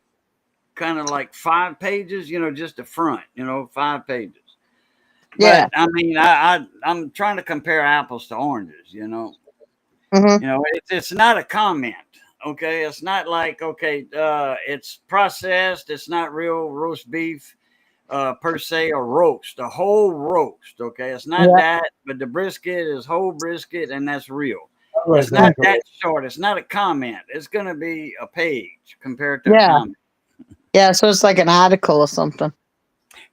kind of like 5 pages. You know, just the front. You know, 5 pages. Yeah. But I mean, I'm trying to compare apples to oranges. You know, Mm-hmm. you know, it's not a comment. Okay, it's not like it's processed. It's not real roast beef. Per se, a roast, a whole roast. Okay, it's not Yeah. that, but the brisket is whole brisket, and that's real. Like It's not that. that short. It's not a comment. It's going to be a page compared to a Yeah. comment. Yeah. So it's like an article or something.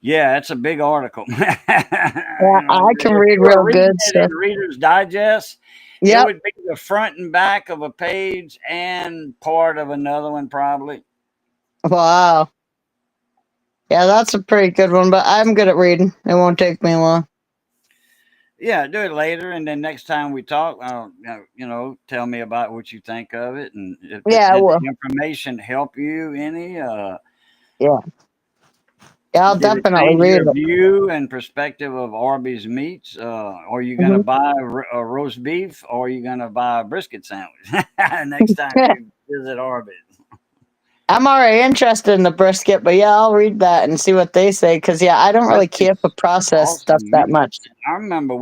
Yeah, it's a big article. Yeah, I can read If you were real reading good. it So. in Reader's Digest, it Yep. would be the front and back of a page and part of another one, probably. Wow. Yeah, that's a pretty good one, but I'm good at reading. It won't take me long. Yeah, do it later, and then next time we talk, you know, tell me about what you think of it, and if Yeah, I did will. the information help you any? Yeah. Yeah, I'll Did it definitely change read your it. view and perspective of Arby's meats? Are you gonna Mhm. buy a roast beef, or are you gonna buy a brisket sandwich next time you visit Arby's? I'm already interested in the brisket, but yeah, I'll read that and see what they say. Because yeah, I don't really care for processed stuff Awesome that meat. much. I remember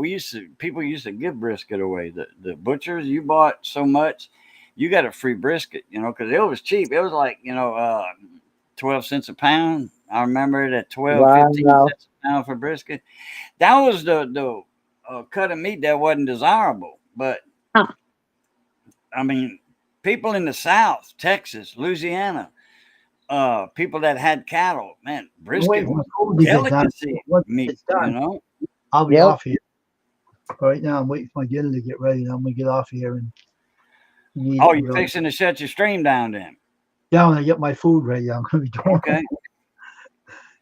people used to give brisket away. The butchers, you bought so much, you got a free brisket, you know, because it was cheap. It was like, you know, 12 cents a pound. I remember it at 12, 15 Wow. cents a pound for brisket. That was the cut of meat that wasn't desirable. But Huh. I mean, people in the South, Texas, Louisiana, people that had cattle, man, brisket Wait for was food to get done. delicacy Once meat, it's you done, know. I'll be Yep. off here. Right now, I'm waiting for my dinner to get ready, and I'm gonna get off here and eat Oh, it. you're Really. fixing to shut your stream down then? Yeah, when I get my food ready, I'm gonna be doing. Okay.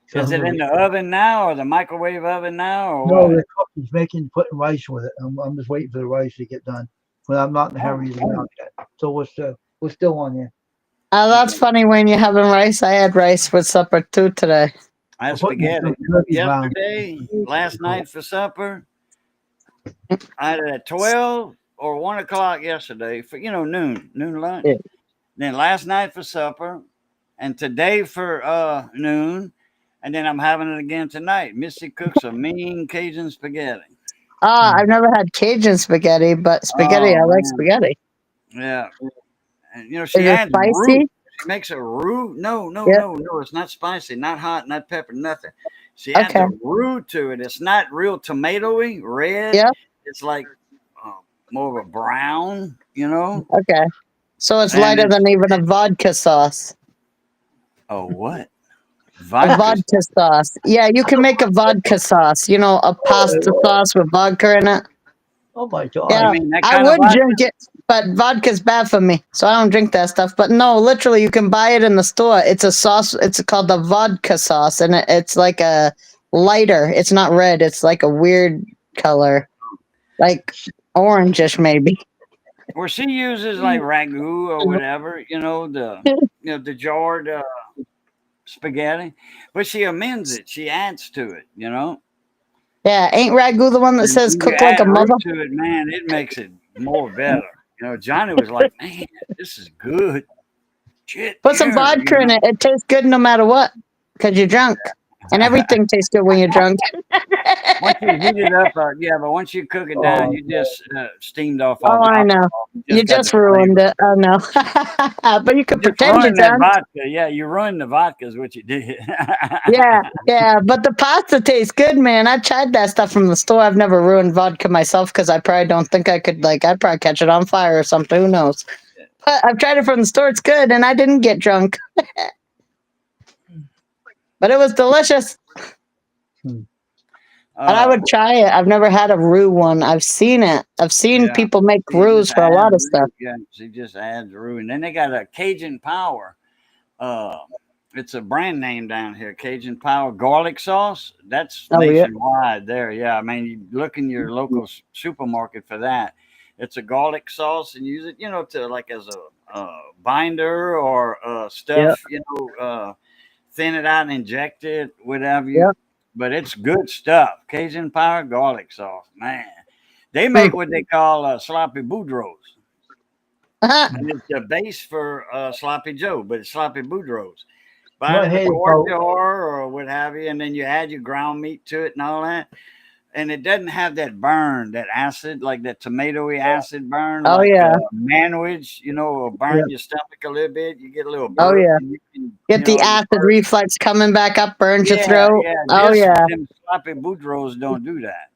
So Is I'm it gonna in be- the oven now or the microwave oven now or No, what? the cook is putting rice with it. I'm just waiting for the rice to get done. But I'm not in a hurry to out yet. So we're still on here. Oh, that's funny when you're having rice. I had rice with supper too today. I had I'm putting spaghetti some turkey ground. yesterday, last night for supper. I had it at 12 or 1 o'clock yesterday for, you know, noon lunch. Yeah. Then last night for supper and today for noon. And then I'm having it again tonight. Missy cooks a mean Cajun spaghetti. I've never had Cajun spaghetti, but spaghetti, I Oh, like man. spaghetti. Yeah. And, you know, Is she it adds roux. spicy? She makes a roux. No, Yep. It's not spicy, not hot, not pepper, nothing. She adds Okay. a roux to it. It's not real tomatoey, red. Yep. It's like more of a brown, you know. Okay. So it's And lighter it's than even a vodka sauce. oh what? A Vodka. vodka sauce. Yeah, you can make a vodka sauce. You know, a pasta sauce with vodka in it. Oh my God. Yeah, You mean that I kind of would vodka? drink it, but vodka's bad for me, so I don't drink that stuff. But no, literally, you can buy it in the store. It's a sauce. It's called the vodka sauce, and it's like a lighter. It's not red. It's like a weird color, like orangish maybe. Where she uses like ragu or whatever, you know, the jarred spaghetti, but she amends it. She adds to it, you know. Yeah, ain't ragu the one that And says when you cook like a add mother? root to it, man, it makes it more better. You know, Johnny was like, man, this is good. Shit, Put some here, you vodka in know. it. It tastes good no matter what, because you're drunk. And everything tastes good when you're drunk. Once you heat it up, yeah, but once you cook it down, Oh, you just steamed off all Oh, the I know. alcohol. You You just got the just ruined flavor. it. Oh, no. But you You could just pretend you're ruined that drunk. vodka. Yeah, you ruined the vodka is what you did. Yeah, yeah. But the pasta tastes good, man. I tried that stuff from the store. I've never ruined vodka myself because I probably don't think I could, like, I'd probably catch it on fire or something. Who knows? But I've tried it from the store. It's good. And I didn't get drunk. But it was delicious. And I would try it. I've never had a roux one. I've seen it. I've seen Yeah. people make She roux just for a lot adds of stuff. roux. Yeah, she just adds roux. And then they got a Cajun Power. It's a brand name down here, Cajun Power garlic sauce. That's Oh, yeah. nationwide there. Yeah, I mean, you look in your local supermarket for that. It's a garlic sauce and use it, you know, to like as a binder or Yeah. stuff, you know, thin it out and inject it, whatever you. Yeah. But it's good stuff. Cajun Power garlic sauce, man. They Hmm. make what they call sloppy boudreaux. Uh-huh. And it's the base for sloppy Joe, but it's sloppy boudreaux. Buy What it I in a hate quart about jar or what have you, and then you add your ground meat to it and all that. And it doesn't have that burn, that acid, like that tomatoey acid burn, Oh, like yeah. manwich, you know, will Yeah. burn your stomach a little bit. You get a little Oh, burp. yeah. And you can, Get the you acid burp. reflux coming back up, burns your Yeah, throat. yeah. Oh, This, yeah. them sloppy boudreaux don't do that.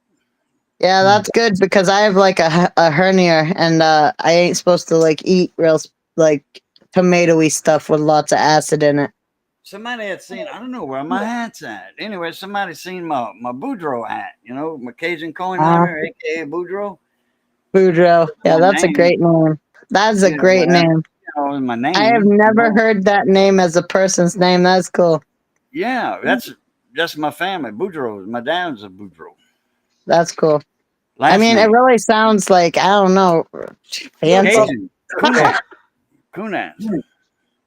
Yeah, that's good because I have like a hernia and I ain't supposed to like eat real like tomatoey stuff with lots of acid in it. Somebody had seen, I don't know where my hat's at. Anyway, somebody seen my Boudreaux hat, you know, my Cajun coin Uh, hunter, aka Boudreaux. Boudreaux. Yeah, My that's a name, great name. That's a you know, great whatever, name. my I have name, you never know. heard that name as a person's name. That's cool. Yeah, that's my family, Boudreaux. My dad's a Boudreaux. That's cool. I Last mean, it name, really sounds like, I don't know, fancy. Cajun, Kunaz. Kunaz.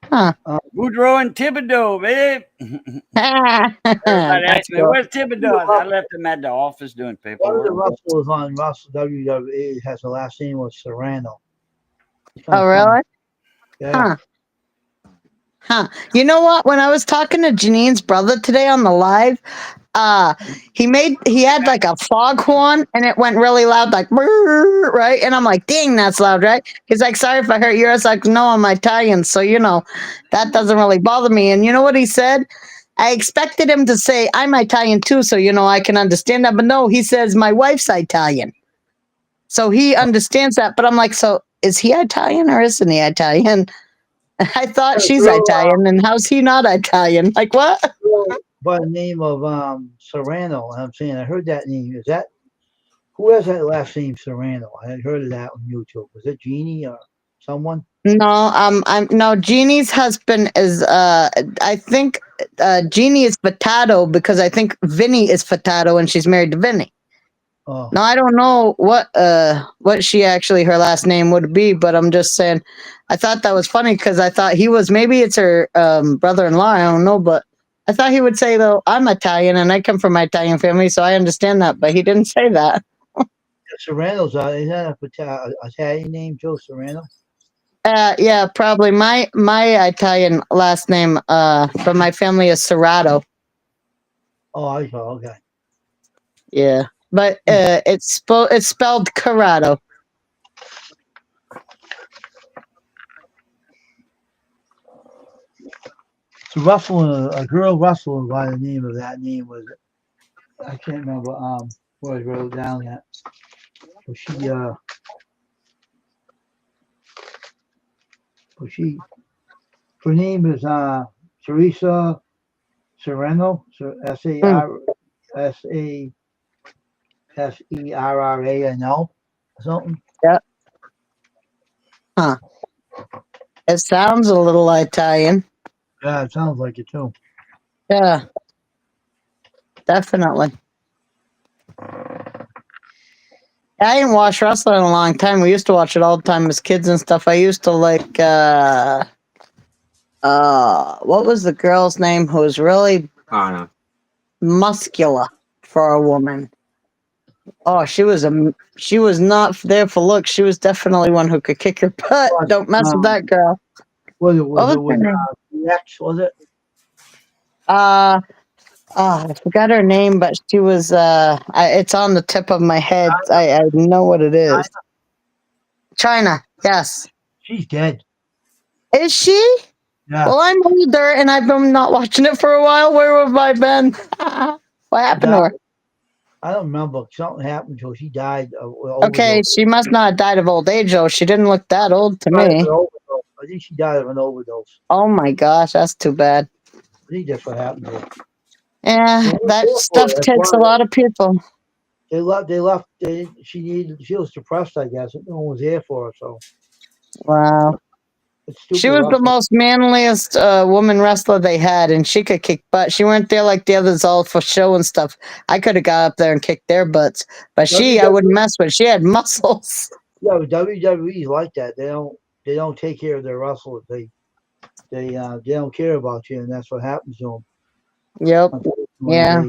Huh. Boudreaux and Thibodeau, babe. Everybody That's asked me, cool. where's Thibodeau? I left him at the office doing one of paperwork. the wrestlers on Russell WWE has the last name was Serrano. It's kinda Oh, funny. really? Yeah. Huh. Huh. You know what? When I was talking to Janine's brother today on the live, he had like a foghorn and it went really loud, like "Brrr," right? And I'm like, dang, that's loud, right? He's like, sorry if I hurt yours. Like, no, I'm Italian, so you know, that doesn't really bother me. And you know what he said? I expected him to say, I'm Italian too, so you know I can understand that. But no, he says my wife's Italian. So he understands that. But I'm like, so is he Italian or isn't he Italian? I thought she's Girl, Italian, and how's he not Italian? Like what? by the name of Serrano, and I'm saying I heard that name. Is that who has that last name Serrano? I had heard of that on YouTube. Was it Jeannie or someone? No, I'm no Jeannie's husband is I think Jeannie is Fatato because I think Vinny is Fatato and she's married to Vinny. Oh, Now I don't know what she actually her last name would be, but I'm just saying I thought that was funny because I thought he was maybe it's her brother-in-law, I don't know, but I thought he would say though I'm Italian and I come from my Italian family, so I understand that, but he didn't say that. Serrano's is that a Italian name, Joe Serrano? Yeah, probably my Italian last name from my family is Serrato. Oh, I saw. Okay. Yeah, but it's spelled Corrado. So Russell, a girl Russell by the name of that name was I can't remember where I wrote it down yet. But her name is Teresa Serrano, Serrano, something. Yeah. Huh. It sounds a little Italian. Yeah, it sounds like it too. Yeah. Definitely. I didn't watch wrestling in a long time. We used to watch it all the time as kids and stuff. I used to like what was the girl's name who was really Anna. muscular for a woman? Oh, she was not there for looks. She was definitely one who could kick your butt. Don't mess with that girl. Was it What was her with name? Rex? Was it? Oh, I forgot her name, but she was. It's on the tip of my head. I know what it is. China. Yes. She's dead. Is she? Yeah. Well, I'm older and I've been not watching it for a while. Where have I been? What happened to her? I don't remember. Something happened to her. She died of Okay, overdose. she must not have died of old age, though. She didn't look that old to Died of me. an overdose. I think she died of an overdose. Oh my gosh, that's too bad. I think that's what happened to her. Yeah, They weren't that there for stuff her. That's takes a why lot of people. they left. They left. She was depressed, I guess. No one was there for her, so Wow. it's She stupid. was the Wrestling. most manliest woman wrestler they had, and she could kick butt. She weren't there like the others all for show and stuff. I could have got up there and kicked their butts, but I wouldn't mess with. She had muscles. Yeah, but WWE's like that. They don't take care of their wrestlers. They don't care about you, and that's what happens to them. Yep. Yeah.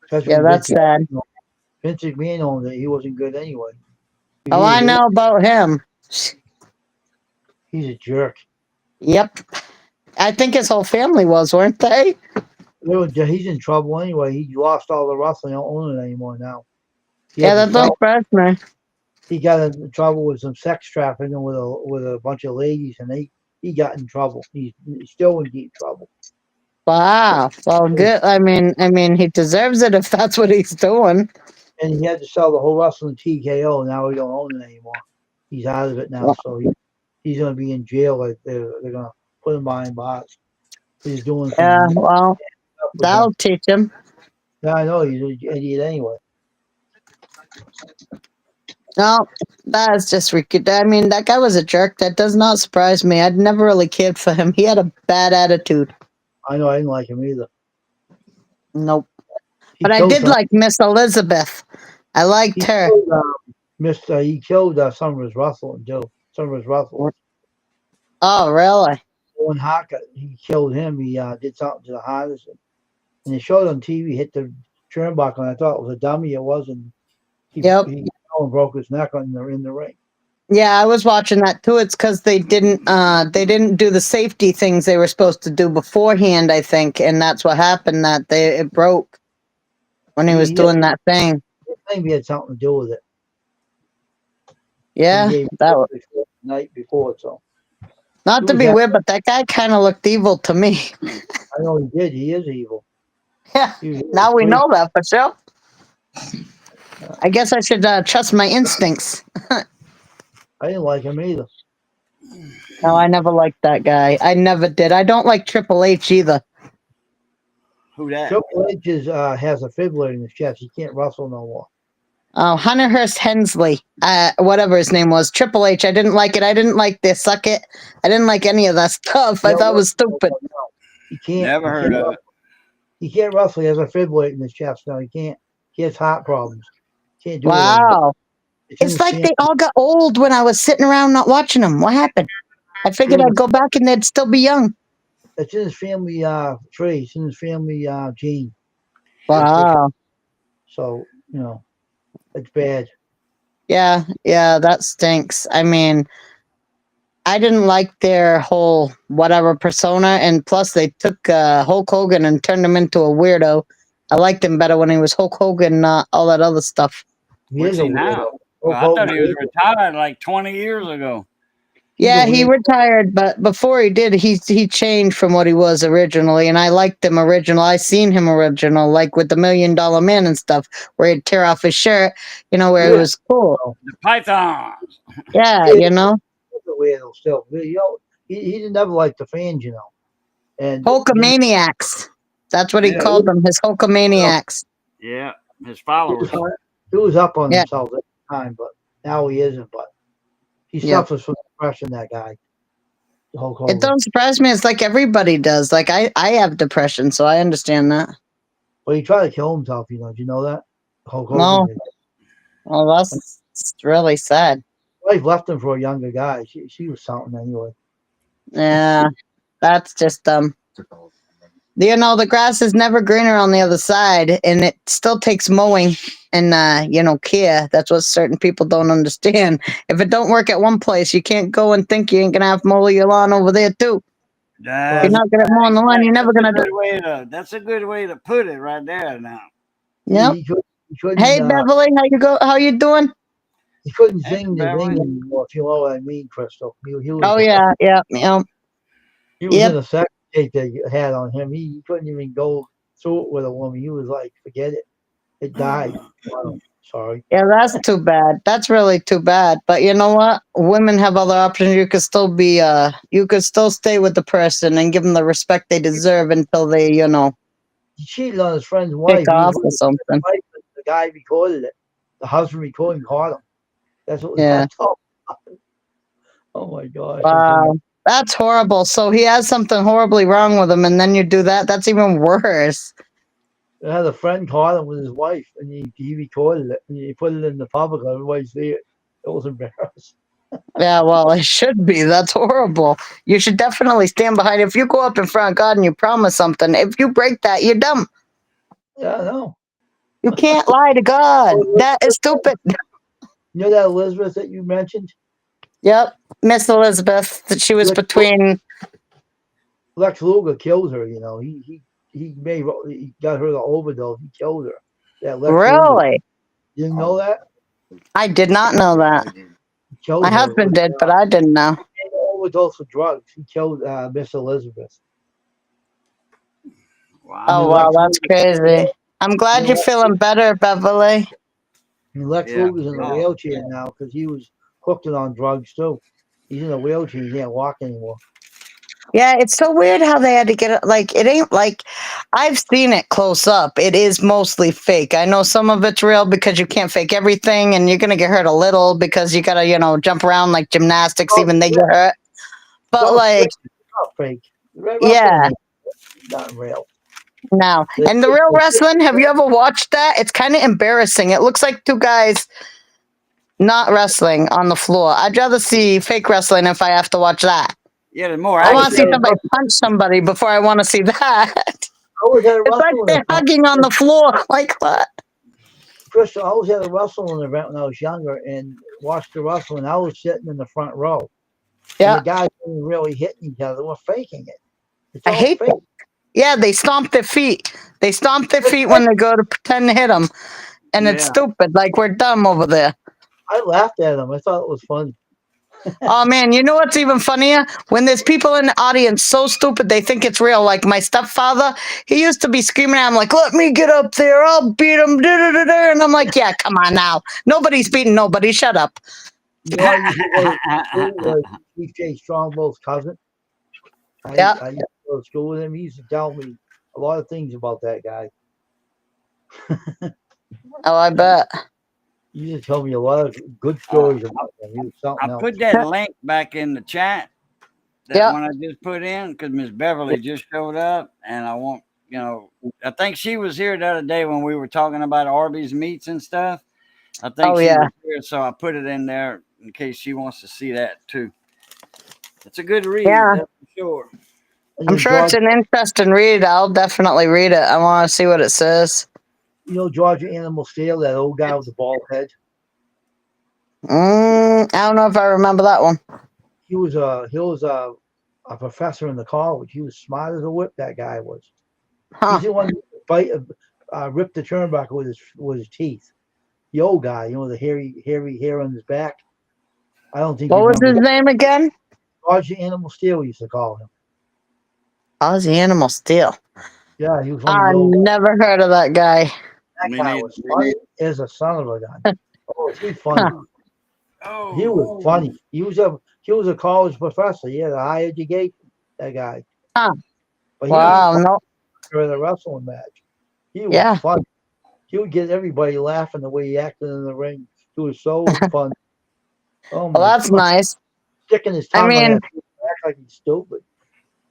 Especially Yeah, when that's sad. Vince McMahon owned it. He wasn't good anyway. Oh, I know about him. He's a jerk. Yep. I think his whole family was, weren't they? He's in trouble anyway. He lost all the wrestling. Don't own it anymore now. Yeah, that don't surprise me. He got in trouble with some sex trafficking with a bunch of ladies, and he got in trouble. He's still in deep trouble. Wow. Well, good. I mean, he deserves it if that's what he's doing. And he had to sell the whole wrestling TKO. Now he don't own it anymore. He's out of it now, so he's going to be in jail. Like they're going to put him behind bars. He's doing. Yeah. Well, that'll teach him. Yeah, I know he's an idiot anyway. No, that's just wicked. I mean, that guy was a jerk. That does not surprise me. I'd never really cared for him. He had a bad attitude. I know I didn't like him either. Nope. But I did like Miss Elizabeth. I liked her. He killed some of his wrestling too. Some of his wrestlers. Oh, really? Owen Hart, he killed him. He did something to the harness, and they showed on TV. Hit the turnbuckle, and I thought it was a dummy. It wasn't. He broke his neck in the ring. Yeah, I was watching that too. It's because they didn't do the safety things they were supposed to do beforehand, I think, and that's what happened. That it broke when he was doing that thing. Maybe had something to do with it. Yeah, that was the night before. So, not to be weird, but that guy kind of looked evil to me. I know he did. He is evil. Yeah. Now we know that for sure. I guess I should trust my instincts. I didn't like him either. No, I never liked that guy. I never did. I don't like Triple H either. Who that? Triple H has a fiddler in his chest. He can't wrestle no more. Oh, Hunter Hearst Hensley, whatever his name was. Triple H. I didn't like it. I didn't like the suck it. I didn't like any of that stuff. I thought it was stupid. He can't. Never heard of it. He can't wrestle. He has a fiddler in his chest. No, he can't. He has heart problems. Can't do it. Wow. It's like they all got old when I was sitting around not watching them. What happened? I figured I'd go back and they'd still be young. It's in his family tree. It's in his family gene. Wow. So, it's bad. Yeah, that stinks. I mean, I didn't like their whole whatever persona, and plus they took Hulk Hogan and turned him into a weirdo. I liked him better when he was Hulk Hogan, not all that other stuff. Where's he now? Well, I thought he was retired like 20 years ago. Yeah, he retired, but before he did, he changed from what he was originally, and I liked him original. I seen him original, like with the $1 Million Man and stuff, where he'd tear off his shirt, where it was cool. The Pythons. Yeah, He's a weirdo still. He didn't ever like the fans, And Hulkamaniacs. That's what he called them, his Hulkamaniacs. Yeah, his followers. He was up on himself at the time, but now he isn't. But he suffers from depression, that guy. It don't surprise me. It's like everybody does. Like I have depression, so I understand that. Well, he tried to kill himself, Did you know that? Hulk Hogan No. did. Well, that's really sad. Wife left him for a younger guy. She was something anyway. Yeah, that's just You know, the grass is never greener on the other side, and it still takes mowing and care. That's what certain people don't understand. If it don't work at one place, you can't go and think you ain't gonna have to mow your lawn over there too. If you're That's, not gonna mow on the lawn, you're never gonna do. that's a good way to put it right there. Now, Yep. He couldn't, Hey Beverly, how you doing? he couldn't Hey, sing the Beverly. thing anymore, if you know what I mean, Crystal. He was, Oh yeah, yeah. he was Yep. in a sex tape that you had on him. He couldn't even go through it with a woman. He was like, forget it. It died. Wow, sorry. Yeah, that's too bad. That's really too bad. But you know what? Women have other options. You could still be you could still stay with the person and give them the respect they deserve until they, He cheated on his friend's kick wife. He off was or with his something. friend's wife, but the guy recorded it. The husband recording caught him. That's what Yeah. that's all. Oh my gosh. Wow. That's horrible. So he has something horribly wrong with him and then you do that? That's even worse. I had a friend caught him with his wife, and he recorded it, and he put it in the public. Everybody see it. It was embarrassing. Yeah, well, it should be. That's horrible. You should definitely stand behind it. If you go up in front of God and you promise something, if you break that, you're dumb. Yeah, I know. You can't lie to God. That is stupid. You know that Elizabeth that you mentioned? Yep. Miss Elizabeth, she was between. Lex Luger killed her. You know, he got her to overdose. He killed her. That Lex Luger. Really? You didn't know that? I did not know that. He killed My her husband with, did, but I didn't know. overdose of drugs. He killed Miss Elizabeth. wow. Oh, wow, that's crazy. I'm glad you're feeling better, Beverly. And Lex Yeah. Luger's in a wheelchair now because he was hooked on drugs too. He's in a wheelchair. He can't walk anymore. Yeah, it's so weird how they had to get it. Like, it ain't like I've seen it close up. It is mostly fake. I know some of it's real because you can't fake everything and you're going to get hurt a little because you got to, jump around like gymnastics, Oh, even they get hurt. But, No, like, it's not fake. Red yeah, Russell ain't not real. no. And the real wrestling, have you ever watched that? It's kind of embarrassing. It looks like two guys not wrestling on the floor. I'd rather see fake wrestling if I have to watch that. Yeah, there's more I want action. to see somebody punch somebody before I want to see that. I always had a It's like wrestling they're event. hugging on the floor. Like what? Crystal, I always had a wrestling event when I was younger and watched the wrestling. I was sitting in the front row. Yeah. And the guys weren't really hitting each other. We're faking it. It's I all hate fake. that. Yeah, they stomp their feet. They stomp their feet when they go to pretend to hit them. And it's Yeah. stupid. Like we're dumb over there. I laughed at them. I thought it was funny. Oh man, you know what's even funnier? When there's people in the audience so stupid they think it's real. Like my stepfather, he used to be screaming at him like, "Let me get up there, I'll beat him." And I'm like, "Yeah, come on now. Nobody's beating nobody. Shut up." You know, I used to go to Chief J. Strongbow's cousin. Yeah. I used to go to school with him. He used to tell me a lot of things about that guy. Oh, I bet. He used to tell me a lot of good stories about him. He was something I else. put that link back in the chat. That Yeah. one I just put in because Miss Beverly just showed up, and I think she was here the other day when we were talking about Arby's meats and stuff. I think Oh, she yeah. was here, so I put it in there in case she wants to see that too. It's a good read, Yeah. that's for sure. And I'm then sure it's an interesting read. I'll definitely read it. I want to see what it says. You know Georgia Animal Steel, that old guy with the bald head. I don't know if I remember that one. He was a professor in the college. He was smart as a whip. That guy was. Huh. He's the one who ripped the turnbuckle with his teeth. The old guy, you know, the hairy hair on his back. I don't think. What you was his remember name again? Georgia Animal Steel, we used to call him. Ozzy Animal Steel. Yeah, he was one I of the old. never heard of that guy. That Me guy neither. was funny as a son of a gun. Oh, was he funny? Oh, He was funny. He was a college professor. He had a high education. That guy. Huh. But he Wow, was no. funny in a wrestling match. He was Yeah. funny. He would get everybody laughing the way he acted in the ring. He was so fun. Oh my Well, that's God. nice. Sticking his I tongue mean- on that back like he's stupid.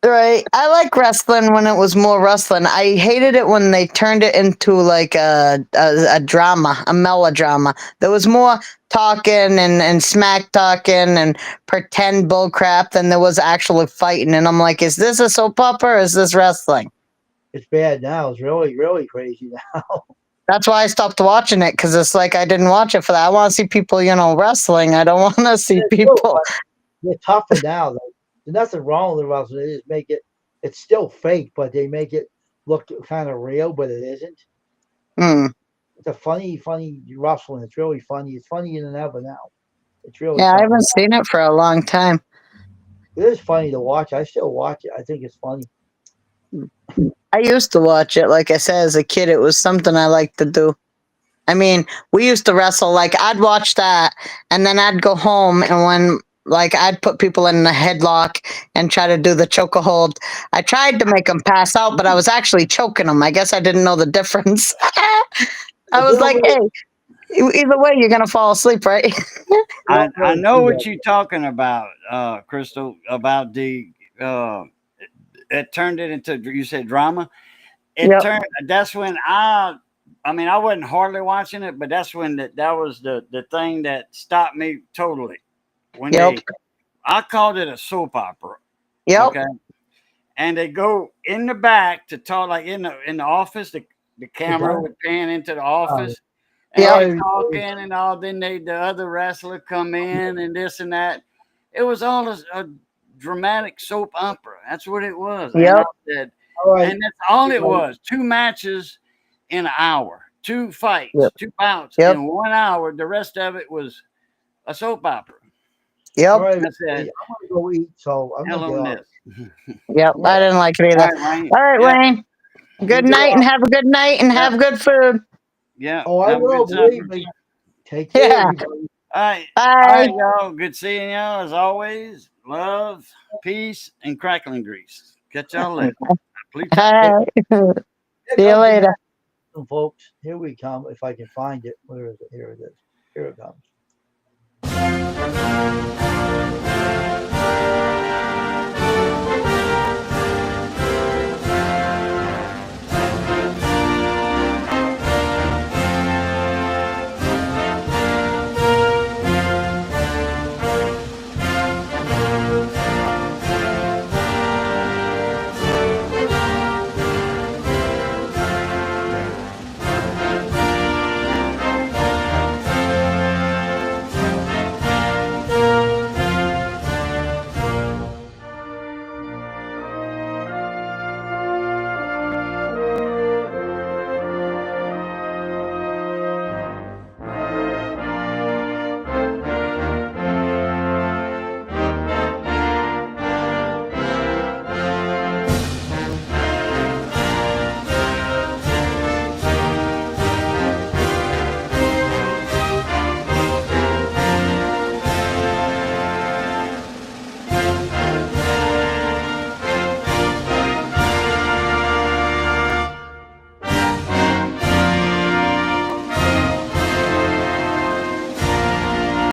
Right. I like wrestling when it was more wrestling. I hated it when they turned it into like a drama, a melodrama. There was more talking and smack talking and pretend bullcrap than there was actually fighting. And I'm like, is this a soap opera or is this wrestling? It's bad now. It's really, really crazy now. That's why I stopped watching it because it's like I didn't watch it for that. I want to see people, wrestling. I don't want to see It's still, people. they're tougher now. Though. There's nothing wrong with the wrestling. They just make it. It's still fake, but they make it look kind of real, but it isn't. Hmm. It's a funny wrestling. It's really funny. It's funnier than ever now. It's really Yeah, I funny. haven't seen it for a long time. It is funny to watch. I still watch it. I think it's funny. I used to watch it. Like I said, as a kid, it was something I liked to do. I mean, we used to wrestle. Like I'd watch that, and then I'd go home, and when I'd put people in the headlock and try to do the chokehold. I tried to make them pass out, but I was actually choking them. I guess I didn't know the difference. I was like, hey, either way, you're gonna fall asleep, right? I know what you're talking about, Crystal, about the it turned it into, you said, drama. Yep. That's when I mean, I wasn't hardly watching it, but that's when that was the thing that stopped me totally. When Yep. I called it a soap opera. Yep. Okay. And they go in the back to talk, like in the office, the camera would pan into the office. And Yeah. they're talking and all. Then the other wrestler come in and this and that. It was all a dramatic soap opera. That's what it was. Yep. And I said, All right. and that's all it was. 2 matches in an hour, 2 fights, Yep. 2 bouts Yep. in 1 hour. The rest of it was a soap opera. Yep. All right. I said, I'm gonna go eat, so I'm hell gonna on get off. this. Yep. I didn't like it All either. right, Wayne. All right, Yeah. Wayne. Good You night and have a good night and have good food. Yeah. Oh, I have a will. good supper. Believe me. Take care, Yeah. everybody. All right. Bye. All right, y'all. Good seeing y'all as always. Love, peace, and crackling grease. Catch y'all later. Please. All right. Here See you comes the later. next one, folks. Here we come. If I can find it. Where is it? Here it is. Here it comes.